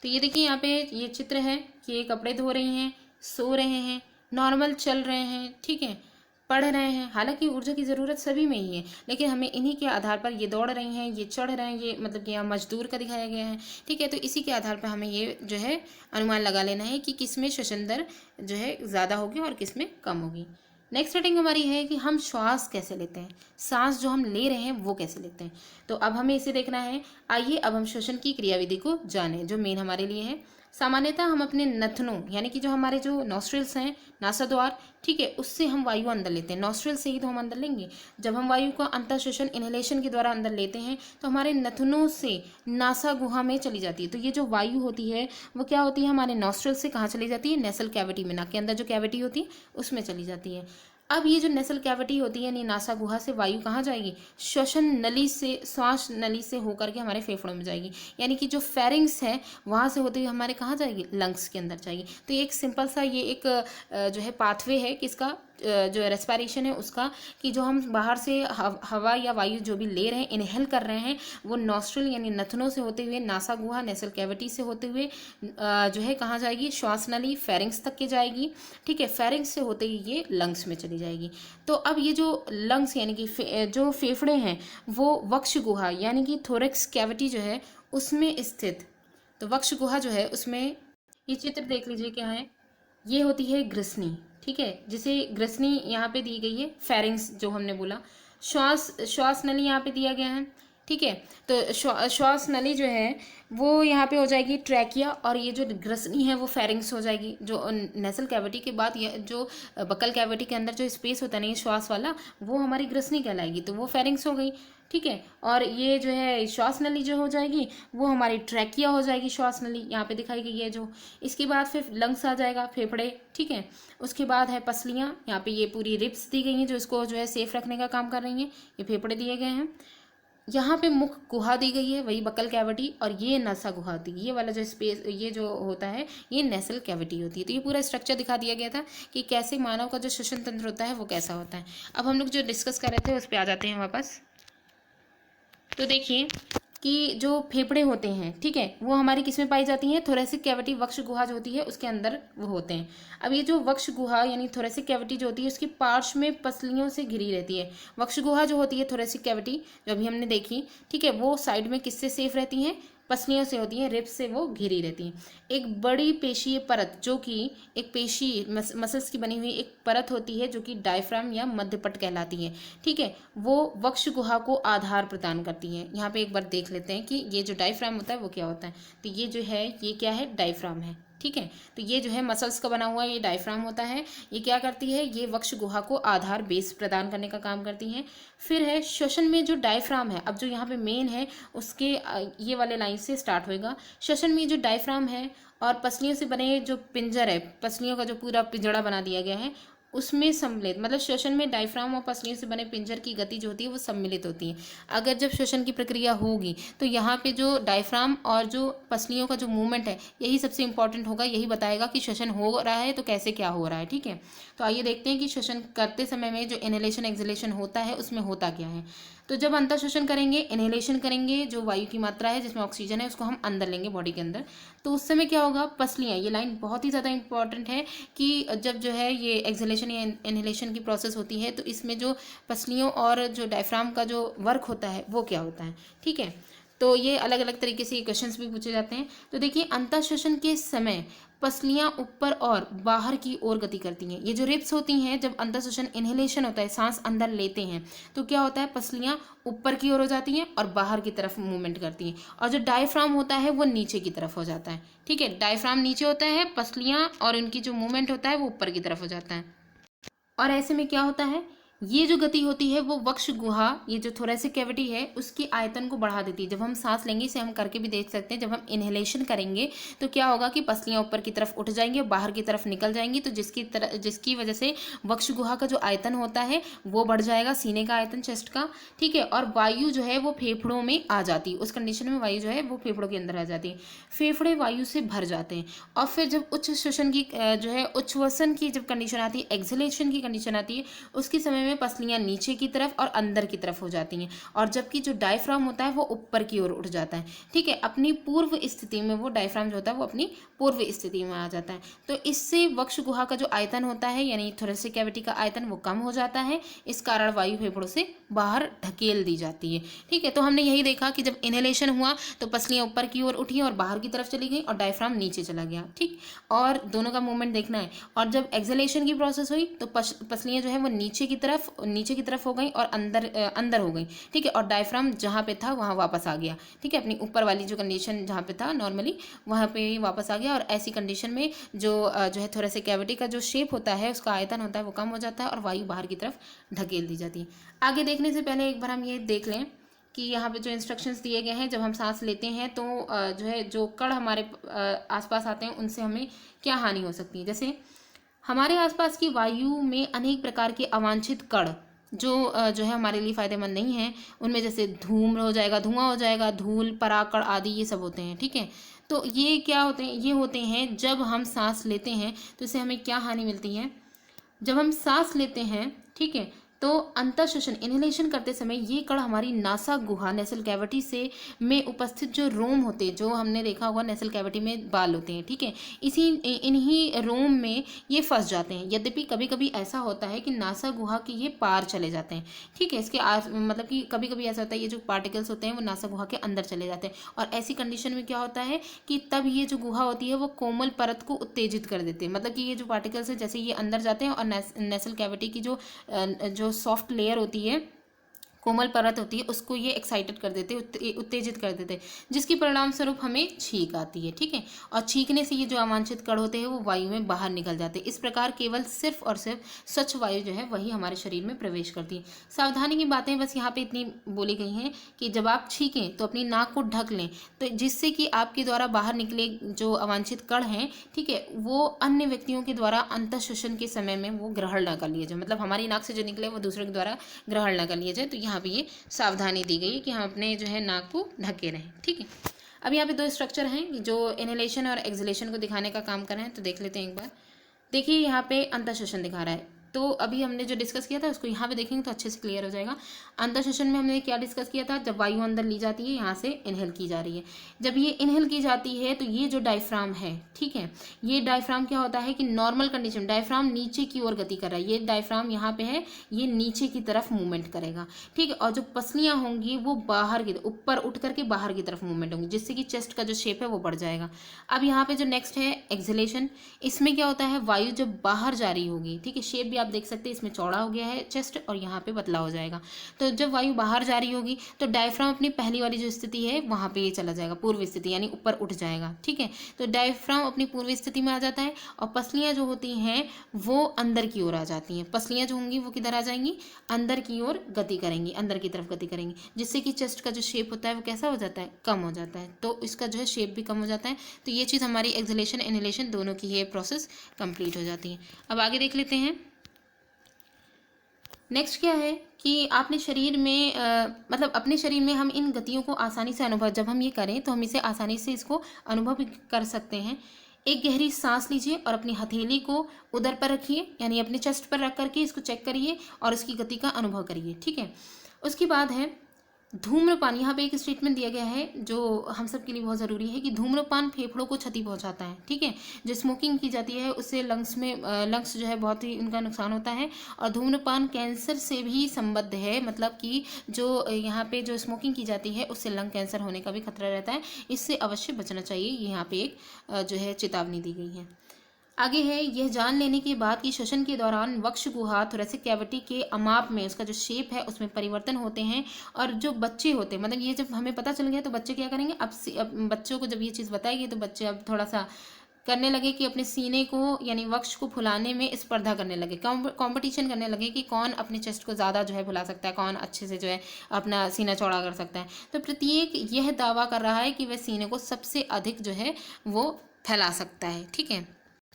Speaker 1: तो ये देखिए यहाँ पे ये चित्र है कि ये कपड़े धो रही हैं, सो रहे हैं, नॉर्मल चल रहे हैं, ठीक है, पढ़ रहे हैं। हालांकि ऊर्जा की ज़रूरत सभी में ही है, लेकिन हमें इन्हीं के आधार पर, ये दौड़ रही हैं, ये चढ़ रहे हैं, ये मतलब कि यहाँ मजदूर का दिखाया गया है। ठीक है, तो इसी के आधार पर हमें ये जो है अनुमान लगा लेना है कि किस में श्वसन दर जो है ज़्यादा होगी और किस में कम होगी। नेक्स्ट सेटिंग हमारी है कि हम श्वास कैसे लेते हैं, सांस जो हम ले रहे हैं वो कैसे लेते हैं। तो अब हमें इसे देखना है। आइए अब हम श्वसन की क्रियाविधि को जानें जो मेन हमारे लिए है। सामान्यतः हम अपने नथनों यानी कि जो हमारे जो नॉस्ट्रिल्स हैं, नासाद्वार, ठीक है, उससे हम वायु अंदर लेते हैं। नॉस्ट्रिल से ही तो हम अंदर लेंगे। जब हम वायु को अंतःश्वसन इनहेलेशन के द्वारा अंदर लेते हैं तो हमारे नथनों से नासा गुहा में चली जाती है। तो ये जो वायु होती है वो क्या होती है, हमारे नॉस्ट्रिल से कहाँ चली जाती है, नेसल कैविटी में, नाक के अंदर जो कैविटी होती है उसमें चली जाती है। अब ये जो नेसल कैविटी होती है यानी नासा गुहा से वायु कहाँ जाएगी, श्वसन नली से, श्वास नली से होकर के हमारे फेफड़ों में जाएगी। यानी कि जो फेरिंग्स है वहाँ से होते हुए हमारे कहाँ जाएगी, लंग्स के अंदर जाएगी। तो ये एक सिंपल सा ये एक जो है पाथवे है किसका, जो रेस्पिरेशन है उसका, कि जो हम बाहर से हवा या वायु जो भी ले रहे हैं, इनहेल कर रहे हैं, वो नॉस्ट्रल यानी नथनों से होते हुए, नासा गुहा नेसल कैविटी से होते हुए जो है कहाँ जाएगी, श्वास नली फेरिंग्स तक के जाएगी। ठीक है, फेरिंग्स से होते हुए ये लंग्स में चली जाएगी। तो अब ये जो लंग्स यानी कि जो फेफड़े हैं वो वक्ष गुहा यानी कि थोरेक्स कैविटी जो है उसमें स्थित, तो वक्ष गुहा जो है उसमें, ये चित्र देख लीजिए क्या है, ये होती है ग्रसनी। ठीक है, जिसे ग्रसनी यहाँ पे दी गई है, फेरिंग्स जो हमने बोला, श्वास नली यहाँ पे दिया गया है। ठीक है, तो श्वास नली जो है वो यहाँ पे हो जाएगी ट्रैकिया, और ये जो ग्रसनी है वो फेरिंग्स हो जाएगी। जो नेसल कैविटी के बाद ये जो बकल कैविटी के अंदर जो स्पेस होता है नहीं श्वास वाला, वो हमारी ग्रसनी कहलाएगी, तो वो फेरिंग्स हो गई। ठीक है, और ये जो है श्वास नली जो हो जाएगी वो हमारी ट्रैकिया हो जाएगी, श्वास नली यहाँ पे दिखाई गई है जो। इसके बाद फिर लंग्स आ जाएगा, फेफड़े। ठीक है, उसके बाद है पसलियाँ, यहाँ पे ये पूरी रिब्स दी गई हैं जो इसको जो है सेफ रखने का काम कर रही हैं, ये फेफड़े दिए गए हैं। यहाँ पे मुख गुहा दी गई है, वही बकल कैविटी, और ये नसा गुहा होती है, ये वाला जो स्पेस ये जो होता है ये नेसल कैविटी होती है। तो ये पूरा स्ट्रक्चर दिखा दिया गया था कि कैसे मानव का जो श्वसन तंत्र होता है वो कैसा होता है। अब हम लोग जो डिस्कस कर रहे थे उस पर आ जाते हैं वापस। तो देखिए कि जो फेफड़े होते हैं, ठीक है, वो हमारी किस में पाई जाती हैं, थोरेसिक कैविटी, वक्ष गुहा जो होती है उसके अंदर वो होते हैं। अब ये जो वक्ष गुहा यानी थोरेसिक कैविटी जो होती है उसकी पार्श्व में पसलियों से घिरी रहती है। वक्ष गुहा जो होती है थोरेसिक कैविटी जो अभी हमने देखी, ठीक है, वो साइड में किससे सेफ रहती हैं, पसलियों से होती हैं, रिब्स से वो घिरी रहती हैं। एक बड़ी पेशीय परत जो कि एक पेशी मसल्स की बनी हुई एक परत होती है जो कि डायफ्राम या मध्यपट कहलाती है। ठीक है, वो वक्ष गुहा को आधार प्रदान करती है। यहाँ पे एक बार देख लेते हैं कि ये जो डायफ्राम होता है वो क्या होता है। तो ये जो है ये क्या है, डायफ्राम है। ठीक है, तो ये जो है मसल्स का बना हुआ ये डायफ्राम होता है। ये क्या करती है, ये वक्ष गुहा को आधार बेस प्रदान करने का काम करती है। फिर है श्वसन में जो डायफ्राम है, अब जो यहाँ पे मेन है उसके ये वाले लाइन से स्टार्ट होएगा। श्वसन में जो डायफ्राम है और पसलियों से बने जो पिंजर है, पसलियों का जो पूरा पिंजड़ा बना दिया गया है उसमें सम्मिलित, मतलब श्वसन में डायफ्राम और पसलियों से बने पिंजर की गति जो होती है वो सम्मिलित होती है। अगर जब श्वसन की प्रक्रिया होगी तो यहाँ पे जो डायफ्राम और जो पसलियों का जो मूवमेंट है यही सबसे इंपॉर्टेंट होगा, यही बताएगा कि श्वसन हो रहा है तो कैसे क्या हो रहा है। ठीक है, तो आइए देखते हैं कि श्वसन करते समय में जो इनहेलेशन एक्सहेलेशन होता है उसमें होता क्या है। तो जब अंतर श्वसन करेंगे, इनहेलेशन करेंगे, जो वायु की मात्रा है जिसमें ऑक्सीजन है उसको हम अंदर लेंगे बॉडी के अंदर, तो उस समय क्या होगा, पसलियाँ, ये लाइन बहुत ही ज़्यादा इंपॉर्टेंट है कि जब जो है ये एक्सहेलेशन या इनहेलेशन की प्रोसेस होती है तो इसमें जो पसलियों और जो डायफ्राम का जो वर्क होता है वो क्या होता है, ठीक है। तो ये अलग अलग तरीके से क्वेश्चंस भी पूछे जाते हैं। तो देखिए, अंतर श्वसन के समय पसलियां ऊपर और बाहर की ओर गति करती हैं। ये जो रिब्स होती हैं, जब अंतर श्वसन इनहेलेशन होता है, सांस अंदर लेते हैं, तो क्या होता है, पसलियां ऊपर की ओर हो जाती हैं और बाहर की तरफ मूवमेंट करती हैं, और जो डायफ्राम होता है वो नीचे की तरफ हो जाता है, ठीक है। डायफ्राम नीचे होता है, पसलियां और उनकी जो मूवमेंट होता है वो ऊपर की तरफ हो जाता है। और ऐसे में क्या होता है, ये जो गति होती है वो वक्ष गुहा, ये जो थोरेसिक कैविटी है, उसकी आयतन को बढ़ा देती है। जब हम सांस लेंगे, इसे हम करके भी देख सकते हैं, जब हम इनहेलेशन करेंगे तो क्या होगा कि पसलियां ऊपर की तरफ उठ जाएंगी और बाहर की तरफ निकल जाएंगी, तो जिसकी वजह से वक्ष गुहा का जो आयतन होता है वो बढ़ जाएगा, सीने का आयतन, चेस्ट का, ठीक है। और वायु जो है वो फेफड़ों में आ जाती है, उस कंडीशन में वायु जो है वो फेफड़ों के अंदर आ जाती है, फेफड़े वायु से भर जाते हैं। और फिर जब उच्च श्वसन की जो है उच्छ्वसन की जब कंडीशन आती है, एक्सहेलेशन की कंडीशन आती है, उसके समय में पसलियां नीचे की तरफ और अंदर की तरफ हो जाती हैं, और जबकि जो डायफ्राम होता है वो ऊपर की ओर उठ जाता है, ठीक है। अपनी पूर्व स्थिति में वो डायफ्राम जो होता है वो अपनी पूर्व स्थिति में आ जाता है। तो इससे वक्ष गुहा का जो आयतन होता है, यानी थोरेसिक कैविटी का आयतन, वो कम हो जाता है। इस कारण वायु फेफड़ों से बाहर ढकेल दी जाती है, ठीक है। तो हमने यही देखा कि जब इनहेलेशन हुआ तो पसलियां ऊपर की ओर उठी और बाहर की तरफ चली गई और डायफ्राम नीचे चला गया, ठीक। और दोनों का मूवमेंट देखना है। और जब एक्सहेलेशन की प्रोसेस हुई तो पसलियां जो है वो नीचे की तरफ हो गई और अंदर हो गई, ठीक है। और डायफ्राम जहाँ पे था वहाँ वापस आ गया, ठीक है, अपनी ऊपर वाली जो कंडीशन जहाँ पे था नॉर्मली वहाँ पे ही वापस आ गया। और ऐसी कंडीशन में जो है थोरेसिक कैविटी का जो शेप होता है, उसका आयतन होता है वो कम हो जाता है और वायु बाहर की तरफ ढकेल दी जाती है। आगे देखने से पहले एक बार हम ये देख लें कि यहाँ पे जो इंस्ट्रक्शंस दिए गए हैं, जब हम सांस लेते हैं तो जो है जो कण हमारे आसपास आते हैं उनसे हमें क्या हानि हो सकती है। जैसे हमारे आसपास की वायु में अनेक प्रकार के अवांछित कण जो है हमारे लिए फायदेमंद नहीं है, उनमें जैसे धूम्र हो जाएगा, धुआं हो जाएगा, धूल, परागकण आदि, ये सब होते हैं, ठीक है। तो ये क्या होते हैं, ये होते हैं जब हम सांस लेते हैं तो इससे हमें क्या हानि मिलती है। जब हम सांस लेते हैं, ठीक है, तो अंतर श्वसन इनहेलेशन करते समय ये कण हमारी नासा गुहा, नेसल कैविटी से में उपस्थित जो रोम होते हैं, जो हमने देखा होगा नेसल कैविटी में बाल होते हैं, ठीक है, इन्हीं रोम में ये फंस जाते हैं। यद्यपि कभी कभी ऐसा होता है कि नासा गुहा के ये पार चले जाते हैं, ठीक है, इसके मतलब कि कभी कभी ऐसा होता है ये जो पार्टिकल्स होते हैं वो नासा गुहा के अंदर चले जाते हैं, और ऐसी कंडीशन में क्या होता है कि तब ये जो गुहा होती है वो कोमल परत को उत्तेजित कर देते हैं। मतलब कि ये जो पार्टिकल्स है जैसे ये अंदर जाते हैं और नेसल कैविटी की जो सॉफ्ट लेयर होती है, कोमल परत होती है, उसको ये एक्साइटेड कर देते, उत्तेजित कर देते, जिसके परिणाम स्वरूप हमें छींक आती है, ठीक है। और छींकने से ये जो अवांछित कण होते हैं वो वायु में बाहर निकल जाते हैं। इस प्रकार केवल सिर्फ और सिर्फ स्वच्छ वायु जो है वही हमारे शरीर में प्रवेश करती है। सावधानी की बातें बस यहाँ पे इतनी बोली गई हैं कि जब आप छींकें तो अपनी नाक को ढक लें, तो जिससे कि आपके द्वारा बाहर निकले जो अवांछित कण हैं, ठीक है, वो अन्य व्यक्तियों के द्वारा अंतर श्वसन के समय में वो ग्रहण न कर लिए जाए। मतलब हमारी नाक से जो निकले वो दूसरे के द्वारा ग्रहण न कर लिए जाए। तो यहाँ पे ये सावधानी दी गई है कि हम अपने जो है नाक को ढके रहें, ठीक है। अब यहाँ पे दो स्ट्रक्चर हैं जो इनहेलेशन और एक्सहेलेशन को दिखाने का काम कर रहे हैं, तो देख लेते हैं एक बार। देखिए यहाँ पे अंतर श्वसन दिखा रहा है, तो अभी हमने जो डिस्कस किया था उसको यहाँ पे देखेंगे तो अच्छे से क्लियर हो जाएगा। अंतर श्वसन में हमने क्या डिस्कस किया था, जब वायु अंदर ली जाती है, यहाँ से इनहेल की जा रही है, जब ये इनहेल की जाती है तो ये जो डायफ्राम है, ठीक है, ये डायफ्राम क्या होता है कि नॉर्मल कंडीशन डायफ्राम नीचे की ओर गति कर रहा है, ये डायफ्राम यहाँ पे है, ये नीचे की तरफ मूवमेंट करेगा, ठीक है। और जो पसलियाँ होंगी वो बाहर की ऊपर उठ करके बाहर की तरफ मूवमेंट होंगी, जिससे कि चेस्ट का जो शेप है वो बढ़ जाएगा। अब यहाँ पे जो नेक्स्ट है एक्सहेलेशन, इसमें क्या होता है, वायु जब बाहर जा रही होगी, ठीक है, शेप भी आप देख सकते हैं, इसमें चौड़ा हो गया है चेस्ट और यहाँ पे पतला हो जाएगा। तो जब वायु बाहर जा रही होगी तो डायफ्राम अपनी पहली वाली जो स्थिति है वहाँ पे ये चला जाएगा, पूर्व स्थिति, यानी ऊपर उठ जाएगा, ठीक है। तो डायफ्राम अपनी पूर्व स्थिति में आ जाता है और पसलियाँ जो होती हैं वो अंदर की ओर आ जाती हैं। पसलियाँ जो होंगी वो किधर आ जाएंगी, अंदर की ओर गति करेंगी, अंदर की तरफ गति करेंगी, जिससे कि चेस्ट का जो शेप होता है वो कैसा हो जाता है, कम हो जाता है। तो इसका जो है शेप भी कम हो जाता है। तो ये चीज़ हमारी एक्सहेलेशन इनहेलेशन दोनों की ये प्रोसेस कंप्लीट हो जाती है। अब आगे देख लेते हैं। नेक्स्ट क्या है कि आपने शरीर में मतलब अपने शरीर में हम इन गतियों को आसानी से अनुभव, जब हम ये करें तो हम इसे आसानी से इसको अनुभव भी कर सकते हैं। एक गहरी सांस लीजिए और अपनी हथेली को उदर पर रखिए, यानी अपने चेस्ट पर रख करके इसको चेक करिए और इसकी गति का अनुभव करिए, ठीक है। उसके बाद है धूम्रपान, यहाँ पे एक स्टेटमेंट दिया गया है जो हम सब के लिए बहुत ज़रूरी है कि धूम्रपान फेफड़ों को क्षति पहुंचाता है। ठीक है, जो स्मोकिंग की जाती है उससे लंग्स जो है बहुत ही उनका नुकसान होता है। और धूम्रपान कैंसर से भी संबद्ध है, मतलब कि जो यहाँ पे जो स्मोकिंग की जाती है उससे लंग कैंसर होने का भी खतरा रहता है, इससे अवश्य बचना चाहिए। यहाँ पे एक जो है चेतावनी दी गई है। आगे है, यह जान लेने के बाद कि श्वसन के दौरान वक्ष गुहा थोरेसिक कैविटी के अमाप में उसका जो शेप है उसमें परिवर्तन होते हैं। और जो बच्चे होते हैं, मतलब ये जब हमें पता चल गया तो बच्चे क्या करेंगे, अब बच्चों को जब ये चीज़ बताएगी तो बच्चे अब थोड़ा सा करने लगे कि अपने सीने को यानी वक्ष को फुलाने में स्पर्धा करने लगे, कंपटीशन करने लगे कि कौन अपने चेस्ट को ज़्यादा जो है फुला सकता है, कौन अच्छे से जो है अपना सीना चौड़ा कर सकता है। तो प्रत्येक यह दावा कर रहा है कि वह सीने को सबसे अधिक जो है वो फैला सकता है। ठीक है,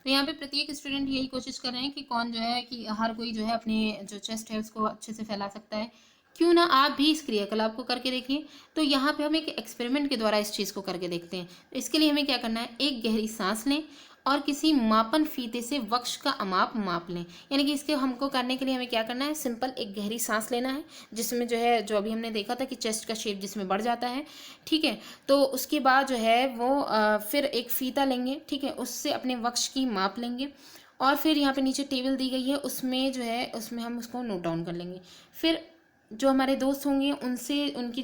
Speaker 1: तो यहाँ पे प्रत्येक स्टूडेंट यही कोशिश कर रहे हैं कि कौन जो है कि हर कोई जो है अपने जो चेस्ट है उसको अच्छे से फैला सकता है। क्यों ना आप भी इस क्रियाकलाप को करके देखिए। तो यहाँ पे हम एक एक्सपेरिमेंट के द्वारा इस चीज़ को करके देखते हैं। तो इसके लिए हमें क्या करना है, एक गहरी सांस लें और किसी मापन फीते से वक्ष का अमाप माप लें। यानी कि इसके हमको करने के लिए हमें क्या करना है, सिंपल एक गहरी सांस लेना है जिसमें जो है जो अभी हमने देखा था कि चेस्ट का शेप जिसमें बढ़ जाता है। ठीक है, तो उसके बाद जो है वो फिर एक फीता लेंगे। ठीक है, उससे अपने वक्ष की माप लेंगे और फिर यहाँ पे नीचे टेबल दी गई है उसमें जो है उसमें हम उसको नोट डाउन कर लेंगे। फिर जो हमारे दोस्त होंगे उनसे उनकी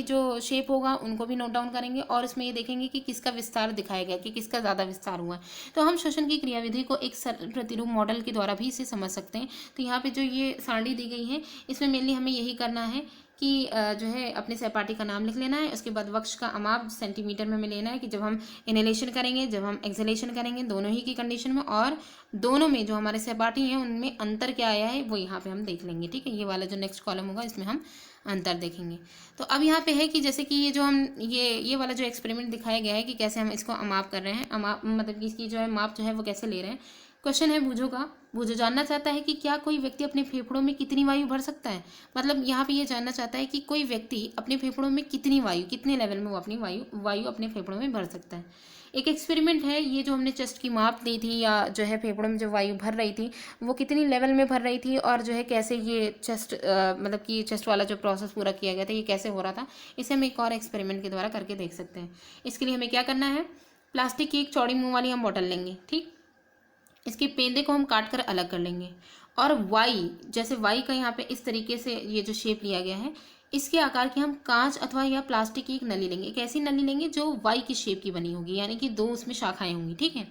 Speaker 1: जो शेप होगा उनको भी नोट डाउन करेंगे और इसमें ये देखेंगे कि किसका विस्तार दिखाया गया, कि किसका ज़्यादा विस्तार हुआ है। तो हम श्वसन की क्रियाविधि को एक सरल प्रतिरूप मॉडल के द्वारा भी इसे समझ सकते हैं। तो यहाँ पे जो ये सारणी दी गई है इसमें मेनली हमें यही करना है कि जो है अपने सहपाठी का नाम लिख लेना है। उसके बाद वक्ष का अमाप सेंटीमीटर में हमें लेना है कि जब हम इनहेलेशन करेंगे, जब हम एक्सहेलेशन करेंगे, दोनों ही की कंडीशन में, और दोनों में जो हमारे सहपाठी हैं उनमें अंतर क्या आया है वो यहाँ पे हम देख लेंगे। ठीक है, ये वाला जो नेक्स्ट कॉलम होगा इसमें हम अंतर देखेंगे। तो अब यहाँ पे है कि जैसे कि ये जो हम ये वाला जो एक्सपेरिमेंट दिखाया गया है कि कैसे हम इसको अमाप कर रहे हैं, अमाप मतलब कि इसकी जो है माप जो है वो कैसे ले रहे हैं। क्वेश्चन है बूझो का। बूझो जानना चाहता है कि क्या कोई व्यक्ति अपने फेफड़ों में कितनी वायु भर सकता है। मतलब यहाँ पे ये जानना चाहता है कि कोई व्यक्ति अपने फेफड़ों में कितनी वायु, कितने लेवल में वो अपनी वायु अपने फेफड़ों में भर सकता है। एक एक्सपेरिमेंट है, ये जो हमने चेस्ट की माप दी थी या जो है फेफड़ों में जो वायु भर रही थी वो कितनी लेवल में भर रही थी और जो है कैसे ये चेस्ट मतलब कि चेस्ट वाला जो प्रोसेस पूरा किया गया था ये कैसे हो रहा था, इसे हम एक और एक्सपेरिमेंट के द्वारा करके देख सकते हैं। इसके लिए हमें क्या करना है, प्लास्टिक की एक चौड़ी मुँह वाली हम बॉटल लेंगे। ठीक, इसके पेंदे को हम काट कर अलग कर लेंगे और वाई, जैसे वाई का यहाँ पे इस तरीके से ये जो शेप लिया गया है, इसके आकार की हम कांच अथवा या प्लास्टिक की एक नली लेंगे। एक ऐसी नली लेंगे जो वाई की शेप की बनी होगी, यानी कि दो उसमें शाखाएं होंगी। ठीक है,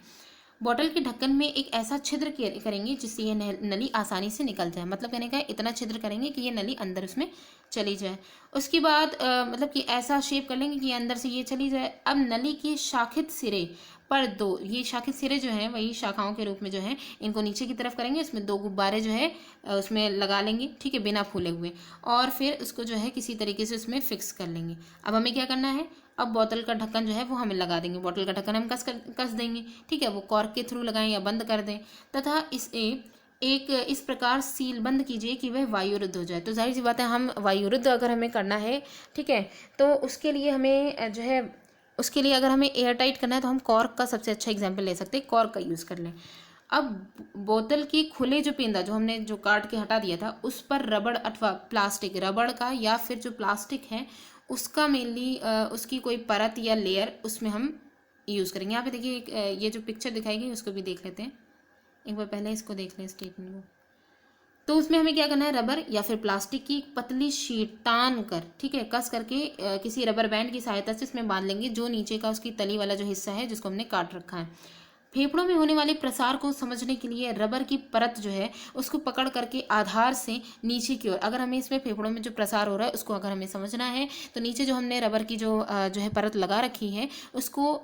Speaker 1: बॉटल के ढक्कन में एक ऐसा छिद्र करेंगे जिससे ये नली आसानी से निकल जाए। मतलब कहने का इतना छिद्र करेंगे कि ये नली अंदर उसमें चली जाए। उसके बाद मतलब कि ऐसा शेप कर लेंगे कि ये अंदर से ये चली जाए। अब नली के शाखित सिरे पर दो, ये शाखित सिरे जो हैं वही शाखाओं के रूप में जो है इनको नीचे की तरफ करेंगे। उसमें दो गुब्बारे जो है उसमें लगा लेंगे। ठीक है, बिना फूले हुए, और फिर उसको जो है किसी तरीके से उसमें फिक्स कर लेंगे। अब हमें क्या करना है, अब बोतल का ढक्कन जो है वो हमें लगा देंगे। बोतल का ढक्कन हम कस देंगे। ठीक है, वो कॉर्क के थ्रू लगाएं या बंद कर दें, तथा इस प्रकार सील बंद कीजिए कि वह वायुरुद्ध हो जाए। तो जाहिर सी बात है, हम वायुरुद्ध अगर हमें करना है, ठीक है, तो उसके लिए हमें जो है उसके लिए अगर हमें एयर टाइट करना है तो हम कॉर्क का सबसे अच्छा एग्जाम्पल ले सकते हैं, कॉर्क का यूज़ कर लें। अब बोतल की खुले जो पेंदा जो हमने जो काट के हटा दिया था उस पर रबड़ अथवा प्लास्टिक, रबड़ का या फिर जो प्लास्टिक है उसका मेनली उसकी कोई परत या लेयर उसमें हम यूज़ करेंगे। यहाँ पे देखिए ये जो पिक्चर दिखाई गई उसको भी देख लेते हैं एक बार, पहले इसको देख लें स्टेटमेंट को। तो उसमें हमें क्या करना है, रबर या फिर प्लास्टिक की एक पतली शीट तान कर, ठीक है, कस करके किसी रबर बैंड की सहायता से इसमें बांध लेंगे जो नीचे का उसकी तली वाला जो हिस्सा है जिसको हमने काट रखा है। फेफड़ों में होने वाले प्रसार को समझने के लिए रबर की परत जो है उसको पकड़ करके आधार से नीचे की ओर, अगर हमें इसमें फेफड़ों में जो प्रसार हो रहा है उसको अगर हमें समझना है तो नीचे जो हमने रबर की जो है परत लगा रखी है उसको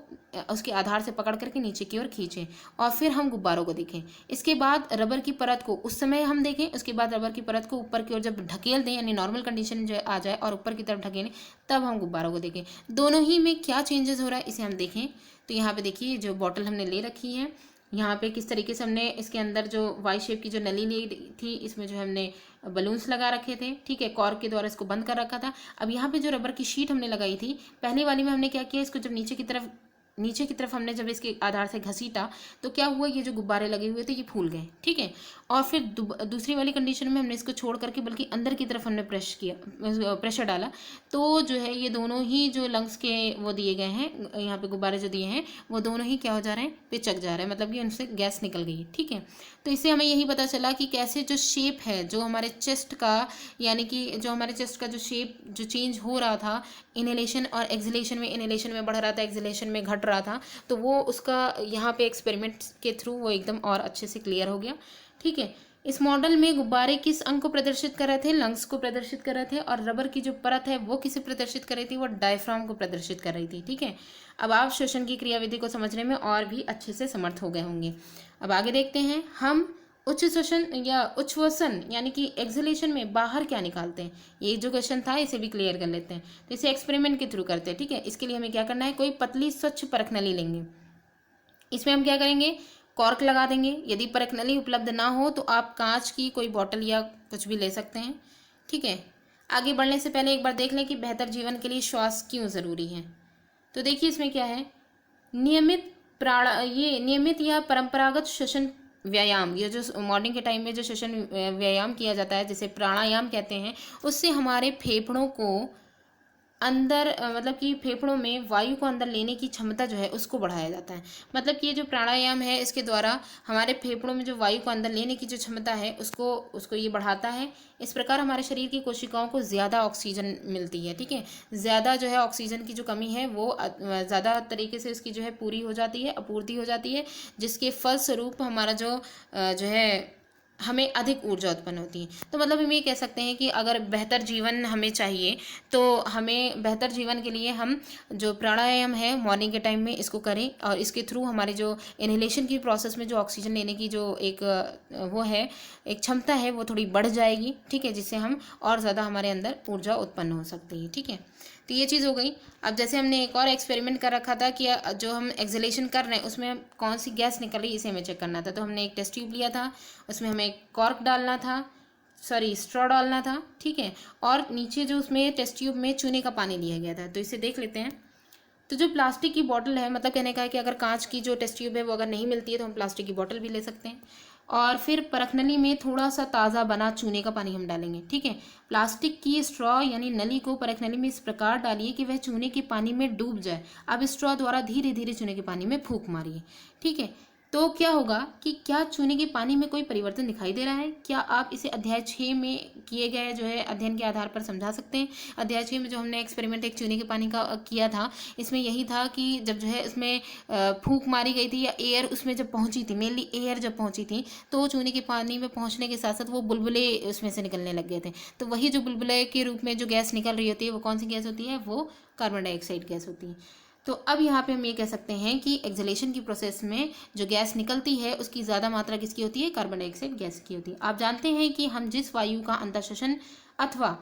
Speaker 1: उसके आधार से पकड़ करके नीचे की ओर खींचें और फिर हम गुब्बारों को देखें। इसके बाद रबर की परत को उस समय हम देखें, उसके बाद रबर की परत को ऊपर की ओर जब ढकेल दें यानी नॉर्मल कंडीशन जो आ जाए और ऊपर की तरफ ढकेलें तब हम गुब्बारों को देखें। दोनों ही में क्या चेंजेस हो रहा है इसे हम देखें। तो यहाँ पे देखिए जो बॉटल हमने ले रखी है, यहाँ पे किस तरीके से हमने इसके अंदर जो वाई शेप की जो नली ली थी इसमें जो हमने बलून्स लगा रखे थे, ठीक है, कॉर्क के द्वारा इसको बंद कर रखा था। अब यहाँ पे जो रबर की शीट हमने लगाई थी पहले वाली में हमने क्या किया, इसको जब नीचे की तरफ नीचे की तरफ हमने जब इसके आधार से घसीटा तो क्या हुआ, ये जो गुब्बारे लगे हुए थे ये फूल गए, ठीक है। और फिर दूसरी वाली कंडीशन में हमने इसको छोड़ करके बल्कि अंदर की तरफ हमने प्रेशर डाला, तो जो है ये दोनों ही जो लंग्स के वो दिए गए हैं, यहाँ पे गुब्बारे जो दिए हैं वो दोनों ही क्या हो जा रहे हैं, पिचक जा रहे हैं, मतलब कि उनसे गैस निकल गई है, ठीक है। तो इससे हमें यही पता चला कि कैसे जो शेप है जो हमारे चेस्ट का, यानी कि जो हमारे चेस्ट का जो शेप जो चेंज हो रहा था इनहेलेशन और एक्सहेलेशन में, इनहेलेशन में बढ़ रहा था, एक्सहेलेशन में घट रहा था, तो वो उसका यहाँ पे एक्सपेरिमेंट के थ्रू वो एकदम और अच्छे से क्लियर हो गया, ठीक है। इस मॉडल में गुब्बारे किस अंग को प्रदर्शित कर रहे थे, लंग्स को प्रदर्शित कर रहे थे, और रबर की जो परत है वो किसे प्रदर्शित कर रही थी, वो डायफ्राम को प्रदर्शित कर रही थी, ठीक है। अब आप श्वसन की क्रियाविधि को समझने में और भी अच्छे से समर्थ हो गए होंगे। अब आगे देखते हैं, हम उच्च श्वसन या उच्छ्वसन यानी कि एक्सहेलेशन में बाहर क्या निकालते हैं, ये जो क्वेश्चन था इसे भी क्लियर कर लेते हैं। तो इसे एक्सपेरिमेंट के थ्रू करते हैं, ठीक है। इसके लिए हमें क्या करना है, कोई पतली स्वच्छ परखनली लेंगे, इसमें हम क्या करेंगे, कॉर्क लगा देंगे। यदि परखनली उपलब्ध ना हो तो आप कांच की कोई बॉटल या कुछ भी ले सकते हैं, ठीक है। आगे बढ़ने से पहले एक बार देख लें कि बेहतर जीवन के लिए श्वास क्यों ज़रूरी है। तो देखिए इसमें क्या है, नियमित या परंपरागत श्वसन व्यायाम, ये जो मॉर्निंग के टाइम में जो श्वसन व्यायाम किया जाता है जिसे प्राणायाम कहते हैं, उससे हमारे फेफड़ों को अंदर मतलब कि फेफड़ों में वायु को अंदर लेने की क्षमता जो है उसको बढ़ाया जाता है। मतलब कि ये जो प्राणायाम है इसके द्वारा हमारे फेफड़ों में जो वायु को अंदर लेने की जो क्षमता है उसको ये बढ़ाता है। इस प्रकार हमारे शरीर की कोशिकाओं को ज़्यादा ऑक्सीजन मिलती है, ठीक है। ज़्यादा जो है ऑक्सीजन की जो कमी है वो ज़्यादा तरीके से उसकी जो है पूरी हो जाती है, आपूर्ति हो जाती है, जिसके फलस्वरूप हमारा जो है हमें अधिक ऊर्जा उत्पन्न होती है। तो मतलब हम ये कह सकते हैं कि अगर बेहतर जीवन हमें चाहिए तो हमें बेहतर जीवन के लिए हम जो प्राणायाम है मॉर्निंग के टाइम में इसको करें, और इसके थ्रू हमारे जो इनहेलेशन की प्रोसेस में जो ऑक्सीजन लेने की जो एक वो है, एक क्षमता है, वो थोड़ी बढ़ जाएगी, ठीक है, जिससे हम और ज़्यादा हमारे अंदर ऊर्जा उत्पन्न हो सकती है, ठीक है। तो ये चीज़ हो गई। अब जैसे हमने एक और एक्सपेरिमेंट कर रखा था कि जो हम एक्सहेलेशन कर रहे हैं उसमें कौन सी गैस निकल रही है इसे हमें चेक करना था। तो हमने एक टेस्ट ट्यूब लिया था, उसमें हमें कॉर्क डालना था, स्ट्रॉ डालना था, ठीक है, और नीचे जो उसमें टेस्ट ट्यूब में चूने का पानी लिया गया था। तो इसे देख लेते हैं। तो जो प्लास्टिक की बॉटल है, मतलब कहने का है कि अगर कांच की जो टेस्ट ट्यूब है वो अगर नहीं मिलती है तो हम प्लास्टिक की बॉटल भी ले सकते हैं। और फिर परखनली में थोड़ा सा ताज़ा बना चूने का पानी हम डालेंगे, ठीक है। प्लास्टिक की स्ट्रॉ यानी नली को परखनली में इस प्रकार डालिए कि वह चूने के पानी में डूब जाए। अब स्ट्रॉ द्वारा धीरे धीरे चूने के पानी में फूंक मारिए, ठीक है। तो क्या होगा कि क्या चूने के पानी में कोई परिवर्तन दिखाई दे रहा है? क्या आप इसे अध्याय 6 में किए गए जो है अध्ययन के आधार पर समझा सकते हैं? अध्याय 6 में जो हमने एक्सपेरिमेंट एक चूने के पानी का किया था, इसमें यही था कि जब जो है उसमें फूंक मारी गई थी या एयर उसमें जब पहुंची थी, मेनली एयर जब पहुंची थी, तो चूने के पानी में पहुंचने के साथ साथ वो बुलबुले उसमें से निकलने लग गए थे। तो वही जो बुलबुले के रूप में जो गैस निकल रही होती है वो कौन सी गैस होती है? वो कार्बन डाइऑक्साइड गैस होती है। तो अब यहाँ पे हम ये कह सकते हैं कि एक्सहेलेशन की प्रोसेस में जो गैस निकलती है उसकी ज़्यादा मात्रा किसकी होती है? कार्बन डाइऑक्साइड गैस की होती है। आप जानते हैं कि हम जिस वायु का अंतःश्वसन अथवा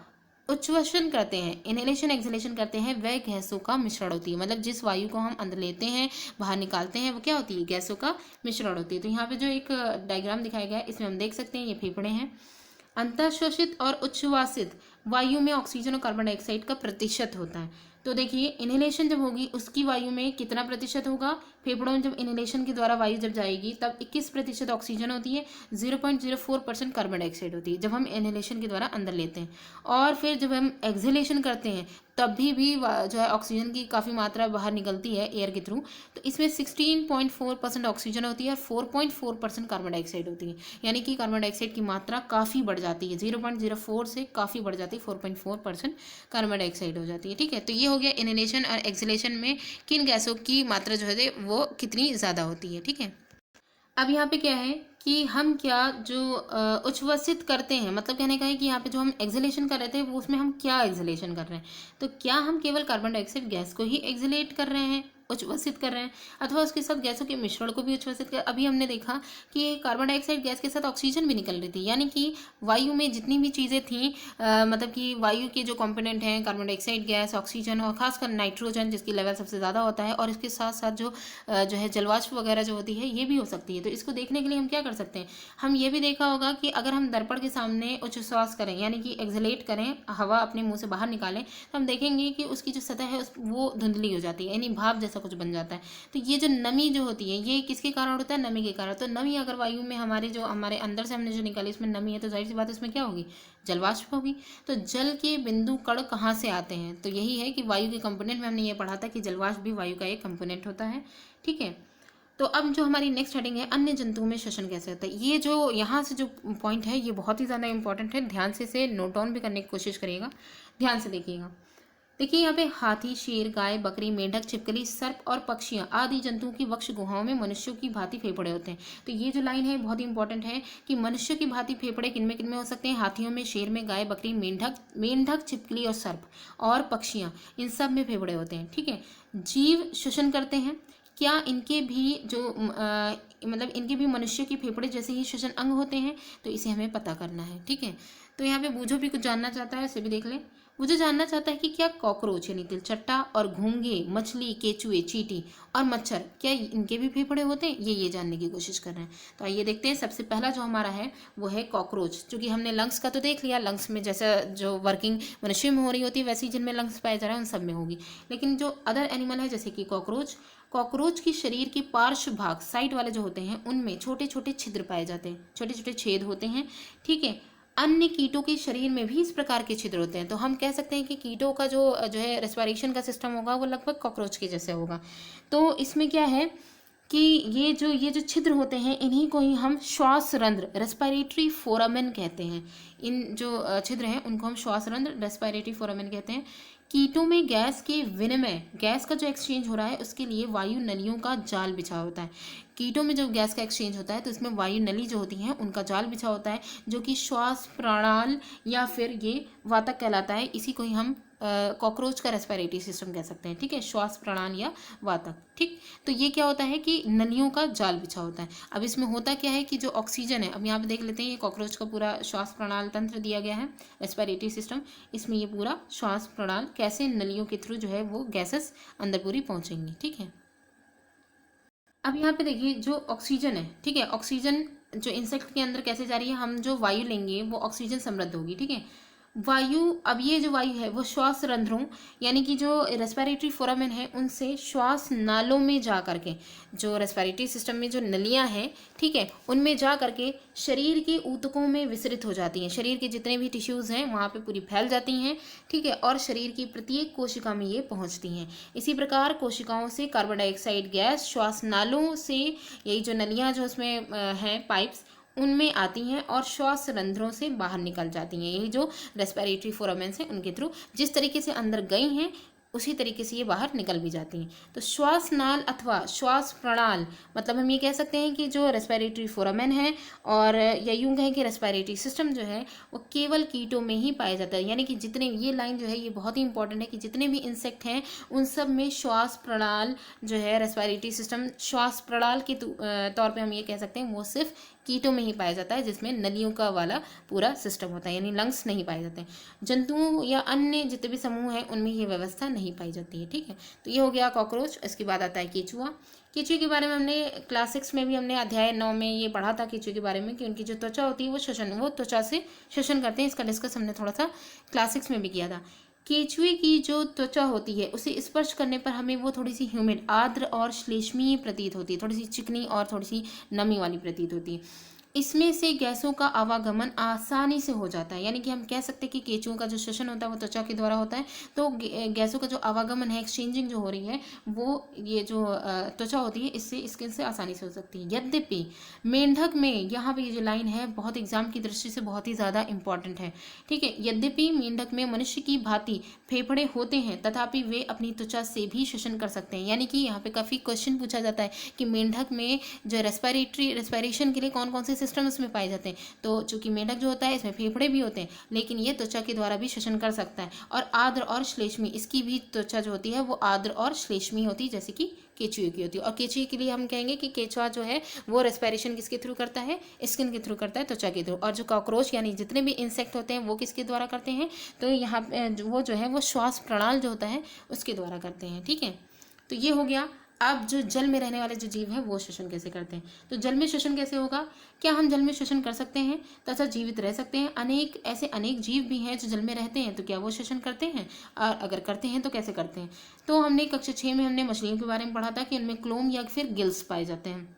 Speaker 1: उच्छ्वसन करते हैं, इनहेलेशन एक्सहेलेशन करते हैं, वह गैसों का मिश्रण होती है। मतलब जिस वायु को हम अंदर लेते हैं बाहर निकालते हैं वो क्या होती है? गैसों का मिश्रण होती है। तो यहाँ पे जो एक डायग्राम दिखाया गया है इसमें हम देख सकते हैं ये फेफड़े हैं। अंतःश्वसित और उच्छ्वासित वायु में ऑक्सीजन और कार्बन डाइऑक्साइड का प्रतिशत होता है। तो देखिए इनहेलेशन जब होगी उसकी वायु में कितना प्रतिशत होगा? फेफड़ों में जब इनहेलेशन के द्वारा वायु जब जाएगी तब 21% ऑक्सीजन होती है, 0.04% कार्बन डाइऑक्साइड होती है जब हम इनहेलेशन के द्वारा अंदर लेते हैं। और फिर जब हम एक्सहेलेशन करते हैं तब भी जो है ऑक्सीजन की काफ़ी मात्रा बाहर निकलती है एयर के थ्रू। तो इसमें 16.4% ऑक्सीजन होती है और 4.4% कार्बन डाइऑक्साइड होती है। यानी कि कार्बन डाइऑक्साइड की मात्रा काफ़ी बढ़ जाती है, 0.04 से काफ़ी बढ़ जाती है, 4.4% कार्बन डाइऑक्साइड हो जाती है, ठीक है। तो ये हो गया इनहेलेशन और एक्सहेलेशन में किन गैसों की मात्रा जो है वो कितनी ज़्यादा होती है, ठीक है। अब यहाँ पे क्या है कि हम क्या जो उच्छ्वसित करते हैं, मतलब कहने का है कि यहाँ पे जो हम एक्सहेलेशन कर रहे थे वो उसमें हम क्या एक्सहेलेशन कर रहे हैं? तो क्या हम केवल कार्बन डाइऑक्साइड गैस को ही एक्सहेलेट कर रहे हैं, उच्छ्वसित कर रहे हैं, अथवा उसके साथ गैसों के मिश्रण को भी उच्छ्वसित कर? अभी हमने देखा कि कार्बन डाइऑक्साइड गैस के साथ ऑक्सीजन भी निकल रही थी, यानी कि वायु में जितनी भी चीज़ें थी मतलब कि वायु के जो कंपोनेंट हैं कार्बन डाइऑक्साइड गैस, ऑक्सीजन और खासकर नाइट्रोजन जिसकी लेवल सबसे ज़्यादा होता है, और इसके साथ साथ जो है जलवाष्प वगैरह जो होती है ये भी हो सकती है। तो इसको देखने के लिए हम क्या कर सकते हैं? हम ये भी देखा होगा कि अगर हम दर्पण के सामने उच्छ्वास करें यानी कि एक्सहेलेट करें, हवा अपने मुंह से बाहर निकालें, तो हम देखेंगे कि उसकी जो सतह है वो धुंधली हो जाती है, यानी भाप जैसा कुछ बन जाता है। तो ये जो नमी जो होती है ये किसके कारण होता है? नमी के कारण। तो नमी अगर वायु में हमारे अंदर से हमने जो निकाली इसमें नमी है, तो जाहिर सी बात है इसमें क्या होगी? जलवाष्प होगी। तो जल के बिंदु कण कहाँ से आते हैं? तो यही है कि वायु के कंपोनेंट में हमने ये पढ़ा था कि जलवाष्प भी वायु का एक कंपोनेंट होता है। ठीक है, तो अब जो हमारी नेक्स्ट हेडिंग है, अन्य जंतुओं में श्वसन कैसे होता है। ये जो यहाँ से जो पॉइंट है ये बहुत ही ज़्यादा इंपॉर्टेंट है, ध्यान से इसे नोट डाउन भी करने की कोशिश करिएगा, ध्यान से देखिएगा। देखिए यहाँ पे हाथी, शेर, गाय, बकरी, मेंढक, छिपकली, सर्प और पक्षियाँ आदि जंतुओं की वक्ष गुहाओं में मनुष्यों की भांति फेफड़े होते हैं। तो ये जो लाइन है बहुत ही इंपॉर्टेंट है कि मनुष्य की भांति फेफड़े किन में हो सकते हैं? हाथियों में, शेर में, गाय, बकरी, मेंढक, छिपकली और सर्प और पक्षियाँ, इन सब में फेफड़े होते हैं। ठीक है, जीव श्वसन करते हैं। क्या इनके भी मतलब इनके भी मनुष्य की फेफड़े जैसे ही श्वसन अंग होते हैं? तो इसे हमें पता करना है। ठीक है, तो यहाँ पे बूझो भी कुछ जानना चाहता है, इसे भी देख लें। मुझे जानना चाहता है कि क्या कॉकरोच यानी तिलचट्टा और घोंघे, मछली, केचुए, चींटी और मच्छर, क्या इनके भी फेफड़े होते हैं? ये जानने की कोशिश कर रहे हैं। तो आइए देखते हैं। सबसे पहला जो हमारा है वो है कॉकरोच। चूंकि हमने लंग्स का तो देख लिया, लंग्स में जैसा जो वर्किंग मनुष्य में हो रही होती है वैसी जिनमें लंग्स पाए जा रहे हैं उन सब में होगी। लेकिन जो अदर एनिमल है जैसे कि कॉकरोच की शरीर के पार्श्व भाग, साइड वाले जो होते हैं, उनमें छोटे छोटे छिद्र पाए जाते हैं, छोटे छोटे छेद होते हैं। ठीक है, अन्य कीटों के शरीर में भी इस प्रकार के छिद्र होते हैं। तो हम कह सकते हैं कि कीटों का जो है रेस्पिरेशन का सिस्टम होगा वो लगभग कॉकरोच के जैसे होगा। तो इसमें क्या है कि ये जो छिद्र होते हैं इन्हीं को ही हम श्वास रंध्र, रेस्पिरेटरी फोरामेन कहते हैं। इन जो छिद्र हैं उनको हम श्वास रंध्र, रेस्पिरेटरी फोरामेन कहते हैं। कीटों में गैस के विनिमय, गैस का जो एक्सचेंज हो रहा है उसके लिए वायु नलियों का जाल बिछा होता है। कीटों में जब गैस का एक्सचेंज होता है तो इसमें वायु नली जो होती है उनका जाल बिछा होता है, जो कि श्वास प्रणाल या फिर ये वातक कहलाता है। इसी को ही हम कॉकरोच का रेस्पिरेटरी सिस्टम कह सकते हैं। ठीक है, श्वास प्रणाल या वातक। ठीक, तो ये क्या होता है कि नलियों का जाल बिछा होता है। अब इसमें होता क्या है कि जो ऑक्सीजन है, अब यहाँ पे देख लेते हैं, ये कॉकरोच का पूरा श्वास प्रणाल तंत्र दिया गया है, रेस्पिरेटरी सिस्टम। इसमें ये पूरा श्वास प्रणाल कैसे नलियों के थ्रू जो है वो गैसेस अंदर पूरी पहुंचेंगी। ठीक है, अब यहाँ पे देखिए जो ऑक्सीजन है, ठीक है, ऑक्सीजन जो इंसेक्ट के अंदर कैसे जा रही है, हम जो वायु लेंगे वो ऑक्सीजन समृद्ध होगी। ठीक है, वायु, अब ये जो वायु है वो श्वास रंध्रों यानी कि जो रेस्पिरेटरी फोरामेन है उनसे श्वास नालों में जा करके, जो रेस्पिरेटरी सिस्टम में जो नलियां हैं, ठीक है, उनमें जा करके शरीर के ऊतकों में विसरित हो जाती हैं। शरीर के जितने भी टिश्यूज़ हैं वहाँ पे पूरी फैल जाती हैं। ठीक है, और शरीर की प्रत्येक कोशिका में ये पहुँचती हैं। इसी प्रकार कोशिकाओं से कार्बन डाइऑक्साइड गैस श्वास नालों से, यही जो नलियाँ जो उसमें हैं पाइप्स, उनमें आती हैं और श्वास रंध्रों से बाहर निकल जाती हैं। यही जो रेस्पिरेटरी फोरामेन्स हैं उनके थ्रू जिस तरीके से अंदर गई हैं उसी तरीके से ये बाहर निकल भी जाती हैं। तो श्वास नाल अथवा श्वास प्रणाल, मतलब हम ये कह सकते हैं कि जो रेस्पिरेटरी फोरामेन है और या यूं कहें कि रेस्पिरेटरी सिस्टम जो है वो केवल कीटों में ही पाया जाता है। यानी कि जितने, ये लाइन जो है ये बहुत ही इंपॉर्टेंट है कि जितने भी इंसेक्ट हैं उन सब में श्वास प्रणाल जो है, रेस्पिरेटरी सिस्टम श्वास प्रणाल के तौर पर हम ये कह सकते हैं वो सिर्फ कीटों में ही पाया जाता है, जिसमें नलियों का वाला पूरा सिस्टम होता है, यानी लंग्स नहीं पाए जाते हैं। जंतुओं या अन्य जितने भी समूह हैं उनमें ये व्यवस्था नहीं पाई जाती है। ठीक है, तो ये हो गया कॉकरोच। इसके बाद आता है केचुआ। केचुए के बारे में हमने क्लास 6 में भी हमने अध्याय 9 में ये पढ़ा था केचुए के बारे में कि उनकी जो त्वचा होती है वो त्वचा से श्वसन करते हैं। इसका डिस्कस हमने थोड़ा सा क्लास 6 में भी किया था। केचुए की जो त्वचा होती है उसे स्पर्श करने पर हमें वो थोड़ी सी ह्यूमिड, आर्द्र और श्लेष्मीय प्रतीत होती है, थोड़ी सी चिकनी और थोड़ी सी नमी वाली प्रतीत होती है। इसमें से गैसों का आवागमन आसानी से हो जाता है। यानी कि हम कह सकते हैं कि केचुओं का जो श्वसन होता है वो त्वचा के द्वारा होता है, तो गैसों का जो आवागमन है, एक्सचेंजिंग जो हो रही है, वो ये जो त्वचा होती है इससे स्किन से आसानी से हो सकती है। यद्यपि मेंढक में, यहाँ पे ये जो लाइन है बहुत एग्जाम की दृष्टि से बहुत ही ज़्यादा इंपॉर्टेंट है। ठीक है, यद्यपि मेंढक में मनुष्य की भांति फेफड़े होते हैं तथापि वे अपनी त्वचा से भी श्वसन कर सकते हैं। यानी कि यहाँ पे काफ़ी क्वेश्चन पूछा जाता है कि मेंढक में जो रेस्पिरेशन के लिए कौन कौन से सिस्टम इसमें पाए जाते हैं। तो चूंकि मेंढक जो होता है इसमें फेफड़े भी होते हैं, लेकिन ये त्वचा के द्वारा भी श्वसन कर सकता है। और आर्द्र और श्लेष्मी, इसकी भी त्वचा जो होती है वो आर्द्र और श्लेष्मी होती है, जैसे कि केचुए की होती है। और केचुए के लिए हम कहेंगे कि केचुआ जो है वो रेस्पिरेशन किसके थ्रू करता है, स्किन के थ्रू करता है, त्वचा के थ्रू। और जो कॉकरोच यानी जितने भी इंसेक्ट होते हैं वो किसके द्वारा करते हैं, तो यहाँ वो जो है वो श्वास प्रणाल जो होता है उसके द्वारा करते हैं। ठीक है, तो ये हो गया अब जो जल में रहने वाले जो जीव हैं वो श्वसन कैसे करते हैं, तो जल में श्वसन कैसे होगा, क्या हम जल में श्वसन कर सकते हैं तथा जीवित रह सकते हैं। अनेक जीव भी हैं जो जल में रहते हैं, तो क्या वो श्वसन करते हैं, और अगर करते हैं तो कैसे करते हैं। तो हमने कक्षा 6 में हमने मछलियों के बारे में पढ़ा था कि उनमें क्लोम या फिर गिल्स पाए जाते हैं,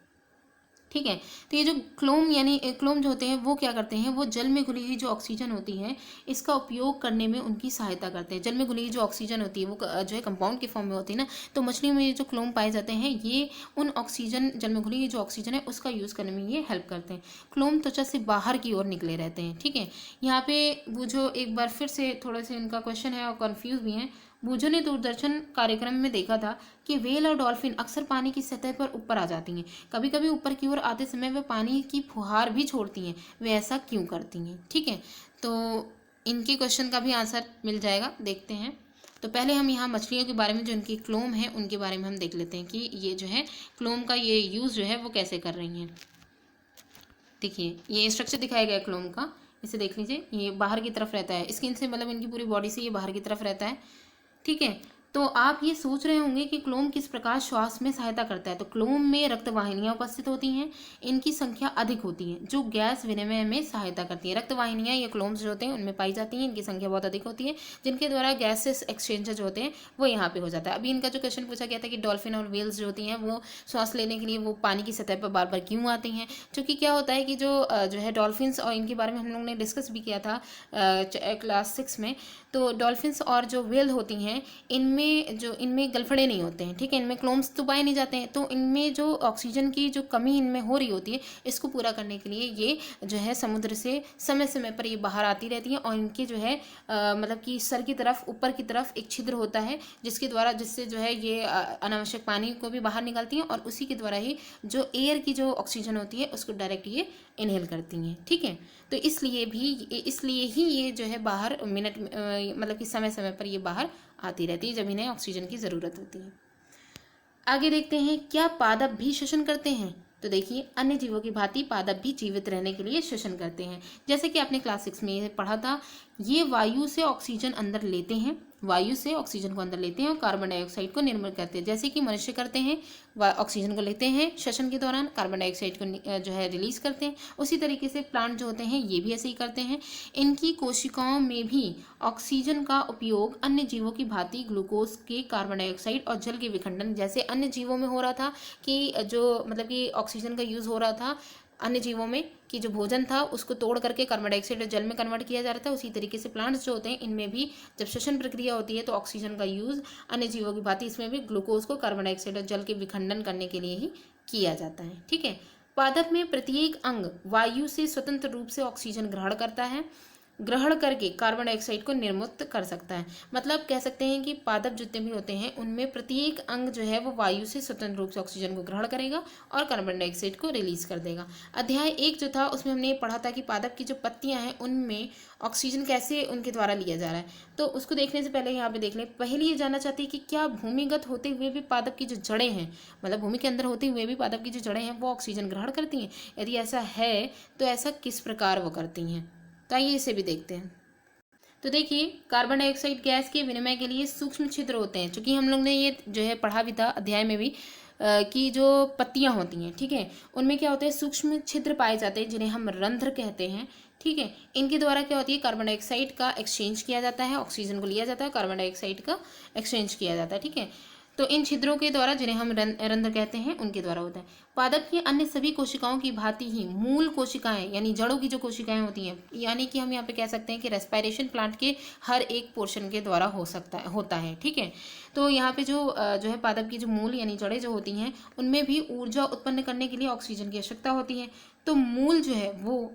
Speaker 1: ठीक है। तो ये जो क्लोम जो होते हैं वो क्या करते हैं, वो जल में घुली हुई जो ऑक्सीजन होती है इसका उपयोग करने में उनकी सहायता करते हैं। जल में घुली हुई जो ऑक्सीजन होती है वो जो है कंपाउंड के फॉर्म में होती है ना, तो मछलियों में जो क्लोम पाए जाते हैं ये उन ऑक्सीजन, जल में घुली हुई जो ऑक्सीजन है उसका यूज़ करने में ये हेल्प करते हैं। क्लोम त्वचा से बाहर की ओर निकले रहते हैं, ठीक है। यहाँ पे बूझो एक बार फिर से थोड़ा सा इनका क्वेश्चन है और कन्फ्यूज भी हैं। बूझो ने दूरदर्शन कार्यक्रम में देखा था कि व्हेल और डॉल्फिन अक्सर पानी की सतह पर ऊपर आ जाती हैं, कभी कभी ऊपर की ओर आते समय वे पानी की फुहार भी छोड़ती हैं, वे ऐसा क्यों करती हैं, ठीक है। तो इनके क्वेश्चन का भी आंसर मिल जाएगा, देखते हैं। तो पहले हम यहाँ मछलियों के बारे में जो इनकी क्लोम है उनके बारे में हम देख लेते हैं कि ये जो है क्लोम का ये यूज़ जो है वो कैसे कर रही हैं। देखिए ये स्ट्रक्चर दिखाया गया है क्लोम का, इसे देख लीजिए, ये बाहर की तरफ रहता है, स्किन से मतलब इनकी पूरी बॉडी से ये बाहर की तरफ रहता है, ठीक है। तो आप ये सोच रहे होंगे कि क्लोम किस प्रकार श्वास में सहायता करता है, तो क्लोम में रक्तवाहिनियां उपस्थित होती हैं, इनकी संख्या अधिक होती है जो गैस विनिमय में सहायता करती है। रक्तवाहिनियां या क्लोम्स जो होते हैं उनमें पाई जाती हैं, इनकी संख्या बहुत अधिक होती है, जिनके द्वारा गैसेस एक्सचेंजर जो होते हैं वो यहाँ पे हो जाता है। अभी इनका जो क्वेश्चन पूछा गया था कि डॉल्फिन और व्हेल्स जो होती हैं वो श्वास लेने के लिए वो पानी की सतह पर बार बार क्यों आती हैं, क्योंकि क्या होता है कि जो है डॉल्फिन्स, और इनके बारे में हम लोगों ने डिस्कस भी किया था क्लास 6 में, तो डॉल्फिन्स और जो व्हेल होती हैं इनमें गलफड़े नहीं होते हैं, ठीक है, इनमें क्लोम्स तो पाए नहीं जाते हैं, तो इनमें जो ऑक्सीजन की जो कमी इनमें हो रही होती है इसको पूरा करने के लिए ये जो है समुद्र से समय समय पर ये बाहर आती रहती हैं, और इनके जो है मतलब कि सर की तरफ, ऊपर की तरफ एक छिद्र होता है जिससे जो है ये अनावश्यक पानी को भी बाहर निकालती हैं, और उसी के द्वारा ही जो एयर की जो ऑक्सीजन होती है उसको डायरेक्ट ये इनहेल करती हैं, ठीक है। तो इसलिए ही ये जो है बाहर मतलब कि समय समय पर ये बाहर आती रहती है जब इन्हें ऑक्सीजन की ज़रूरत होती है। आगे देखते हैं, क्या पादप भी श्वसन करते हैं, तो देखिए अन्य जीवों की भांति पादप भी जीवित रहने के लिए श्वसन करते हैं। जैसे कि आपने क्लास 6 में पढ़ा था, ये वायु से ऑक्सीजन अंदर लेते हैं, वायु से ऑक्सीजन को अंदर लेते हैं और कार्बन डाइऑक्साइड को निर्मल करते हैं, जैसे कि मनुष्य करते हैं, ऑक्सीजन को लेते हैं श्वसन के दौरान, कार्बन डाइऑक्साइड को जो है रिलीज करते हैं। उसी तरीके से प्लांट जो होते हैं ये भी ऐसे ही करते हैं। इनकी कोशिकाओं में भी ऑक्सीजन का उपयोग अन्य जीवों की भांति ग्लूकोज के, कार्बन डाइऑक्साइड और जल के विखंडन, जैसे अन्य जीवों में हो रहा था कि जो मतलब कि ऑक्सीजन का यूज़ हो रहा था अन्य जीवों में, कि जो भोजन था उसको तोड़ करके कार्बन डाइऑक्साइड और जल में कन्वर्ट किया जा रहा था, उसी तरीके से प्लांट्स जो होते हैं इनमें भी जब श्वसन प्रक्रिया होती है तो ऑक्सीजन का यूज़ अन्य जीवों की भांति इसमें भी ग्लूकोज को कार्बन डाइऑक्साइड और जल के विखंडन करने के लिए ही किया जाता है, ठीक है। पादप में प्रत्येक अंग वायु से स्वतंत्र रूप से ऑक्सीजन ग्रहण करके कार्बन डाइऑक्साइड को निर्मुक्त कर सकता है। मतलब कह सकते हैं कि पादप जितने भी होते हैं उनमें प्रत्येक अंग जो है वो वायु से स्वतंत्र रूप से ऑक्सीजन को ग्रहण करेगा और कार्बन डाइऑक्साइड को रिलीज कर देगा। अध्याय 1 जो था उसमें हमने ये पढ़ा था कि पादप की जो पत्तियां हैं उनमें ऑक्सीजन कैसे उनके द्वारा लिया जा रहा है, तो उसको देखने से पहले यहाँ पे देख लें। पहले ये जानना चाहते हैं कि क्या भूमिगत होते हुए भी पादप की जो जड़ें हैं, मतलब भूमि के अंदर होते हुए भी पादप की जो जड़ें हैं वो ऑक्सीजन ग्रहण करती हैं, यदि ऐसा है तो ऐसा किस प्रकार वो करती हैं, तो आइए इसे भी देखते हैं। तो देखिए कार्बन डाइऑक्साइड गैस के विनिमय के लिए सूक्ष्म छिद्र होते हैं, क्योंकि हम लोग ने ये जो है पढ़ा भी था अध्याय में भी कि जो पत्तियां होती हैं, ठीक है, उनमें क्या होते हैं सूक्ष्म छिद्र पाए जाते हैं जिन्हें हम रंध्र कहते हैं, ठीक है। इनके द्वारा क्या होती है कार्बन डाइऑक्साइड का एक्सचेंज किया जाता है, ऑक्सीजन को लिया जाता है, कार्बन डाइऑक्साइड का एक्सचेंज किया जाता है, ठीक है। तो इन छिद्रों के द्वारा जिन्हें हम रंध्र कहते हैं उनके द्वारा होता है। पादप की अन्य सभी कोशिकाओं की भांति ही मूल कोशिकाएं यानी जड़ों की जो कोशिकाएं होती हैं, यानी कि हम यहाँ पे कह सकते हैं कि रेस्पिरेशन प्लांट के हर एक पोर्शन के द्वारा होता है, ठीक है। तो यहाँ पे जो है पादप की जो मूल यानी जड़ें जो होती हैं उनमें भी ऊर्जा उत्पन्न करने के लिए ऑक्सीजन की आवश्यकता होती है। तो मूल जो है वो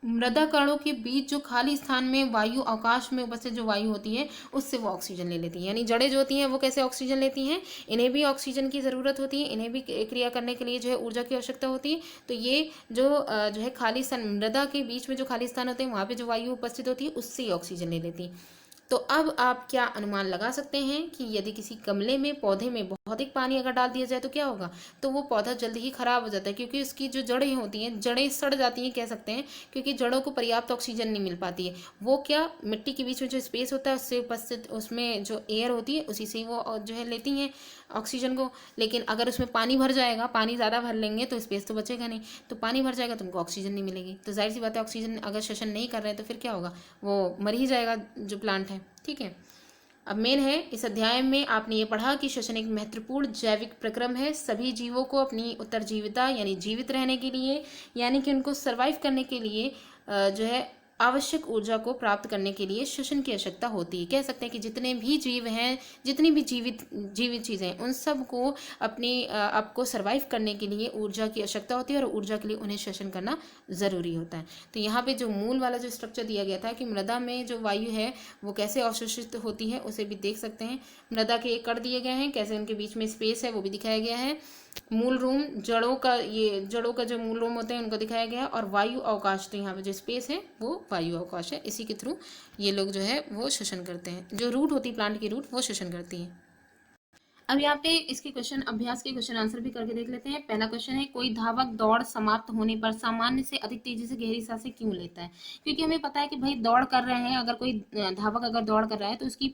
Speaker 1: मृदा कणों के बीच जो खाली स्थान में वायु, अवकाश में उपस्थित जो वायु होती है उससे वो ऑक्सीजन ले लेती हैं। यानी जड़ें जो होती हैं वो कैसे ऑक्सीजन लेती हैं, इन्हें भी ऑक्सीजन की ज़रूरत होती है, इन्हें भी क्रिया करने के लिए जो है ऊर्जा की आवश्यकता होती है। तो ये जो है खाली स्थान, मृदा के बीच में जो खाली स्थान होते हैं वहाँ पर जो वायु उपस्थित होती है उससे ही ऑक्सीजन ले लेती है। तो अब आप क्या अनुमान लगा सकते हैं कि यदि किसी गमले में पौधे में बहुत अधिक पानी अगर डाल दिया जाए तो क्या होगा, तो वो पौधा जल्दी ही खराब हो जाता है, क्योंकि उसकी जो जड़ें होती हैं जड़ें सड़ जाती हैं कह सकते हैं, क्योंकि जड़ों को पर्याप्त ऑक्सीजन नहीं मिल पाती है। वो क्या मिट्टी के बीच में जो स्पेस होता है उससे उपस्थित उसमें जो एयर होती है उसी से वो जो है लेती हैं ऑक्सीजन को, लेकिन अगर उसमें पानी भर जाएगा, पानी ज़्यादा भर लेंगे तो स्पेस तो बचेगा नहीं, तो पानी भर जाएगा तो उनको ऑक्सीजन नहीं मिलेगी। तो जाहिर सी बात है ऑक्सीजन अगर श्वसन नहीं कर रहे हैं तो फिर क्या होगा, वो मर ही जाएगा जो प्लांट है। ठीक है, अब मेन है इस अध्याय में आपने ये पढ़ा कि श्वसन एक महत्वपूर्ण जैविक प्रक्रम है। सभी जीवों को अपनी उत्तरजीविता यानी जीवित रहने के लिए, यानी कि उनको सर्वाइव करने के लिए जो है आवश्यक ऊर्जा को प्राप्त करने के लिए श्वसन की आवश्यकता होती है। कह सकते हैं कि जितने भी जीव हैं, जितनी भी जीवित चीज़ें हैं, उन सब को अपनी आपको सर्वाइव करने के लिए ऊर्जा की आवश्यकता होती है और ऊर्जा के लिए उन्हें श्वसन करना ज़रूरी होता है। तो यहाँ पे जो मूल वाला जो स्ट्रक्चर दिया गया था कि मृदा में जो वायु है वो कैसे अवशोषित होती है, उसे भी देख सकते हैं। मृदा के एक कण दिए गए हैं, कैसे उनके बीच में स्पेस है वो भी दिखाया गया है। मूल रूम जड़ों का जो मूल रूम होते हैं उनको दिखाया गया है। और वायु अवकाश, तो यहाँ पे जो स्पेस है वो वायु अवकाश है, इसी के थ्रू ये लोग जो है वो श्वसन करते हैं। जो रूट होती है प्लांट की रूट, वो श्वसन करती है। अब यहाँ पे इसके क्वेश्चन, अभ्यास के क्वेश्चन आंसर भी करके देख लेते हैं। पहला क्वेश्चन है, कोई धावक दौड़ समाप्त होने पर सामान्य से अधिक तेजी से गहरी सांसें क्यों लेता है? क्योंकि हमें पता है कि भाई दौड़ कर रहे हैं, अगर कोई धावक अगर दौड़ कर रहा है तो उसकी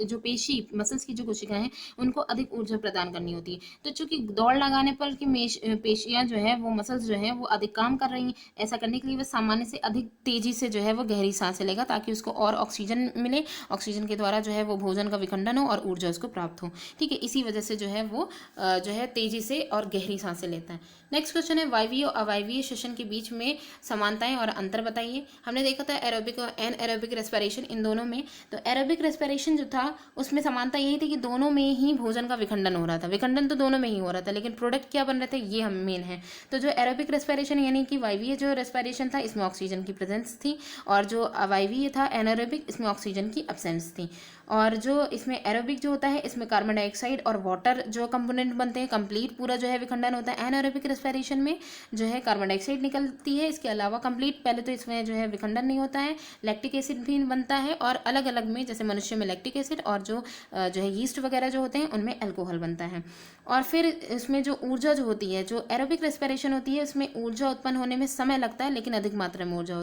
Speaker 1: जो पेशी मसल्स की जो कोशिकाएं हैं उनको अधिक ऊर्जा प्रदान करनी होती है। तो चूंकि दौड़ लगाने पर की पेशियां जो है वो मसल्स जो है वो अधिक काम कर रही हैं, ऐसा करने के लिए वह सामान्य से अधिक तेजी से जो है वो गहरी सांसें लेगा ताकि उसको और ऑक्सीजन मिले, ऑक्सीजन के द्वारा जो है वो भोजन का विखंडन हो और ऊर्जा उसको प्राप्त हो। ठीक है, इसी वजह से जो है वो जो है तेजी से और गहरी सांसें लेता है। नेक्स्ट क्वेश्चन है, वायवीय और अवायवीय श्वसन के बीच में समानताएं और अंतर बताइए। हमने देखा था एरोबिक और एनएरोबिक रेस्पिरेशन, इन दोनों में। तो एरोबिक रेस्पिरेशन जो था उसमें समानता यही थी कि दोनों में ही भोजन का विखंडन हो रहा था, विखंडन तो दोनों में ही हो रहा था, लेकिन प्रोडक्ट क्या बन रहे थे ये हम मेन है। तो जो एरोबिक रेस्पिरेशन यानी कि वायवीय जो रेस्पिरेशन था इसमें ऑक्सीजन की प्रेजेंस थी, और जो अवायवीय था एनारोबिक, इसमें ऑक्सीजन की एब्सेंस थी। और जो इसमें एरोबिक जो होता है इसमें कार्बन डाइऑक्साइड और वाटर जो कंपोनेंट बनते हैं, कंप्लीट पूरा जो है विखंडन होता है। एनारोबिक रेस्पिरेशन में जो है कार्बन डाइऑक्साइड निकलती है, इसके अलावा कंप्लीट पहले तो इसमें जो है विखंडन नहीं होता है, लैक्टिक एसिड भी बनता है, और अलग अलग में जैसे मनुष्य में लैक्टिक एसिड और जो है यीस्ट वगैरह जो होते हैं उनमें अल्कोहल बनता है। और फिर इसमें जो ऊर्जा जो होती है, जो एरोबिक रेस्पिरेशन होती है उसमें ऊर्जा उत्पन्न होने में समय लगता है लेकिन अधिक मात्रा में ऊर्जा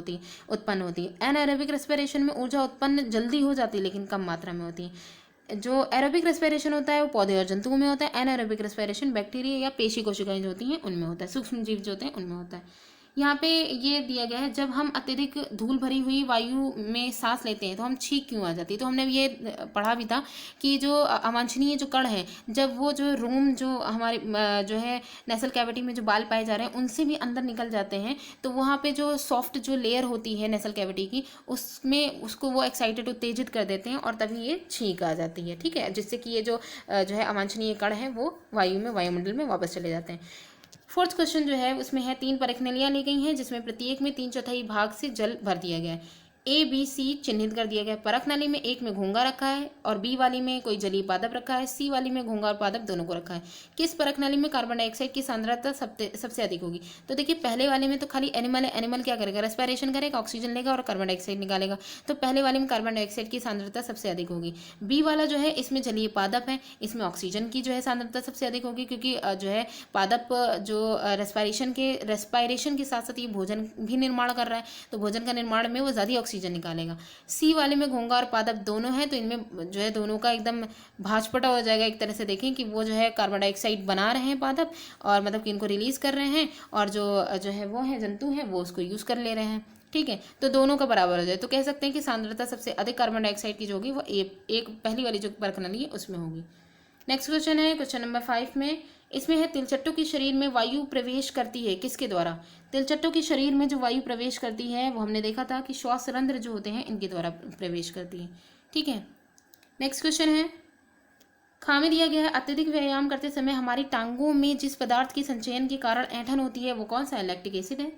Speaker 1: उत्पन्न होती है। एनारोबिक रेस्पिरेशन में ऊर्जा उत्पन्न जल्दी हो जाती है लेकिन कम मात्रा में होती है। जो एरोबिक रेस्पिरेशन होता है वो पौधे और जंतुओं में होता है, एनारोबिक रेस्पिरेशन बैक्टीरिया या पेशी कोशिकाएं जो होती हैं उनमें होता है, सूक्ष्म जीव जो होते हैं उनमें होता है। यहाँ पे ये दिया गया है, जब हम अत्यधिक धूल भरी हुई वायु में सांस लेते हैं तो हम छींक क्यों आ जाती है। तो हमने ये पढ़ा भी था कि जो अवांछनीय जो कण है, जब वो जो रोम जो हमारे जो है नेसल कैविटी में जो बाल पाए जा रहे हैं उनसे भी अंदर निकल जाते हैं, तो वहाँ पे जो सॉफ्ट जो लेयर होती है नेसल कैविटी की उसमें उसको वो एक्साइटेड उत्तेजित कर देते हैं और तभी ये छींक आ जाती है। ठीक है, जिससे कि ये जो है अवांछनीय कण है वो वायुमंडल में वापस चले जाते हैं। फोर्थ क्वेश्चन जो है उसमें है 3 परखनलियाँ ली गई हैं जिसमें प्रत्येक में 3/4 भाग से जल भर दिया गया है। ए बी सी चिन्हित कर दिया गया है। परख नली में एक में घोंघा रखा है और बी वाली में कोई जलीय पादप रखा है, सी वाली में घोंघा और पादप दोनों को रखा है। किस परख नली में कार्बन डाइऑक्साइड की सांद्रता सबसे अधिक होगी? तो देखिए पहले वाले में तो खाली एनिमल है, एनिमल क्या करेगा, रेस्पिरेशन करेगा, ऑक्सीजन लेगा और कार्बन डाइऑक्साइड निकालेगा, तो पहले वाले में कार्बन डाइऑक्साइड की सांद्रता सबसे अधिक होगी। बी वाला जो है इसमें जलीय पादप है, इसमें ऑक्सीजन की जो है सांद्रता सबसे अधिक होगी, क्योंकि जो है पादप जो रेस्पिरेशन के साथ साथ ये भोजन भी निर्माण कर रहा है, तो भोजन का निर्माण में वो ज़्यादा ऑक्सीजन निकालेगा। सी वाले में घोंघा और पादप दोनों हैं, तो इनमें जो है दोनों का एकदम भाजपटा हो जाएगा। एक तरह से देखें कि वो जो है कार्बन डाइऑक्साइड बना रहे हैं पादप, और मतलब कि इनको रिलीज कर रहे हैं, और जो है वो है जंतु हैं वो उसको यूज कर ले रहे हैं। ठीक है, तो दोनों का बराबर हो जाए तो कह सकते हैं कि सांद्रता सबसे अधिक कार्बन डाइऑक्साइड की जो होगी वो एक पहली वाली जो परखनली है उसमें होगी। नेक्स्ट क्वेश्चन है क्वेश्चन नंबर 5 में, इसमें है तिलचट्टों की शरीर में वायु प्रवेश करती है किसके द्वारा? तिलचट्टों की शरीर में जो वायु प्रवेश करती है वो हमने देखा था कि श्वास रंध्र जो होते हैं इनके द्वारा प्रवेश करती है। ठीक है, नेक्स्ट क्वेश्चन है, खामे दिया गया है, अत्यधिक व्यायाम करते समय हमारी टांगों में जिस पदार्थ की संचयन के कारण ऐंठन होती है वो कौन सा है? लैक्टिक एसिड है।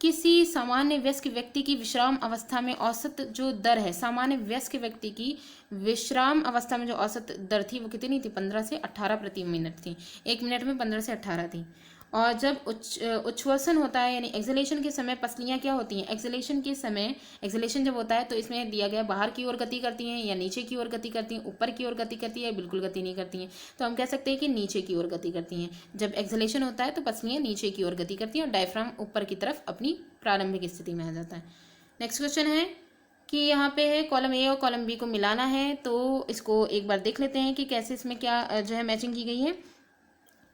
Speaker 1: किसी सामान्य वयस्क व्यक्ति की विश्राम अवस्था में औसत जो दर है, सामान्य वयस्क व्यक्ति की विश्राम अवस्था में जो औसत दर थी वो कितनी थी? 15 से 18 प्रति मिनट थी। 1 मिनट में 15 से 18 थी। और जब उच्छ्वसन होता है यानी एक्सलेशन के समय पसलियाँ क्या होती हैं? एक्सलेशन के समय, एक्सलेशन जब होता है तो इसमें दिया गया बाहर की ओर गति करती हैं या नीचे की ओर गति करती हैं, ऊपर की ओर गति करती है, बिल्कुल गति नहीं करती हैं। तो हम कह सकते हैं कि नीचे की ओर गति करती हैं। जब एक्सलेशन होता है तो पसलियाँ नीचे की ओर गति करती हैं और डायफ्राम ऊपर की तरफ अपनी प्रारंभिक स्थिति में आ जाता है। नेक्स्ट क्वेश्चन है कि यहाँ पे है कॉलम ए और कॉलम बी को मिलाना है, तो इसको एक बार देख लेते हैं कि कैसे इसमें क्या जो है मैचिंग की गई है।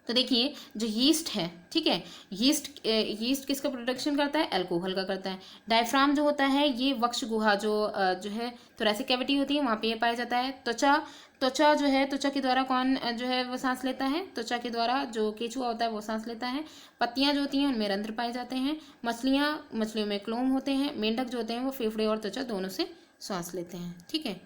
Speaker 1: तो देखिए जो यीस्ट है, ठीक है, यीस्ट किसका प्रोडक्शन करता है, अल्कोहल का करता है। डायफ्राम जो होता है ये वक्ष गुहा जो है थोरैसिक कैविटी होती है, वहाँ पे ये पाया जाता है। त्वचा जो है, त्वचा के द्वारा कौन जो है वो सांस लेता है, त्वचा के द्वारा जो केचुआ होता है वो सांस लेता है। पत्तियां जो होती हैं उनमें रंध्र पाए जाते हैं। मछलियों में क्लोम होते हैं। मेंढक जो होते हैं वो फेफड़े और त्वचा दोनों से सांस लेते हैं, ठीक है।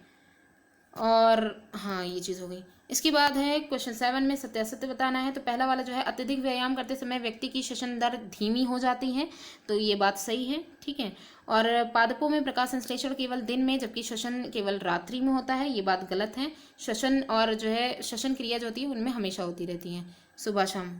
Speaker 1: और हाँ ये चीज़ हो गई। इसके बाद है क्वेश्चन 7 में सत्यासत्य बताना है। तो पहला वाला जो है अत्यधिक व्यायाम करते समय व्यक्ति की श्वसन दर धीमी हो जाती है, तो ये बात सही है, ठीक है। और पादपों में प्रकाश संश्लेषण केवल दिन में जबकि श्वसन केवल रात्रि में होता है, ये बात गलत है। श्वसन और जो है श्वसन क्रिया जो होती है उनमें हमेशा होती रहती है, सुबह शाम।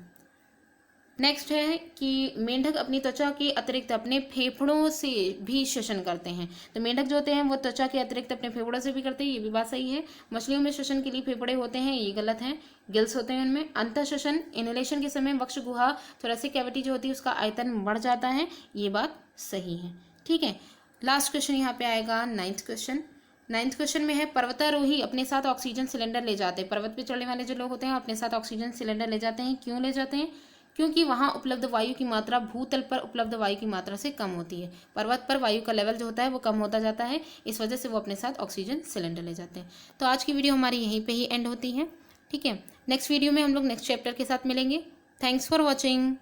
Speaker 1: नेक्स्ट है कि मेंढक अपनी त्वचा के अतिरिक्त अपने फेफड़ों से भी श्वसन करते हैं। तो मेंढक जो होते हैं वो त्वचा के अतिरिक्त अपने फेफड़ों से भी करते हैं, ये भी बात सही है। मछलियों में श्वसन के लिए फेफड़े होते हैं, ये गलत है। गिल्स होते हैं उनमें। अंतः श्वसन इनहेलेशन के समय वक्ष गुहा थोरैसिक कैविटी जो होती है उसका आयतन बढ़ जाता है, ये बात सही है, ठीक है। लास्ट क्वेश्चन यहाँ पे आएगा 9th क्वेश्चन। 9th क्वेश्चन में है पर्वतारोही अपने साथ ऑक्सीजन सिलेंडर ले जाते हैं। पर्वत पे चढ़ने वाले जो लोग होते हैं अपने साथ ऑक्सीजन सिलेंडर ले जाते हैं। क्यों ले जाते हैं? क्योंकि वहाँ उपलब्ध वायु की मात्रा भूतल पर उपलब्ध वायु की मात्रा से कम होती है। पर्वत पर वायु का लेवल जो होता है वो कम होता जाता है, इस वजह से वो अपने साथ ऑक्सीजन सिलेंडर ले जाते हैं। तो आज की वीडियो हमारी यहीं पे ही एंड होती है, ठीक है। नेक्स्ट वीडियो में हम लोग नेक्स्ट चैप्टर के साथ मिलेंगे। Thanks for watching.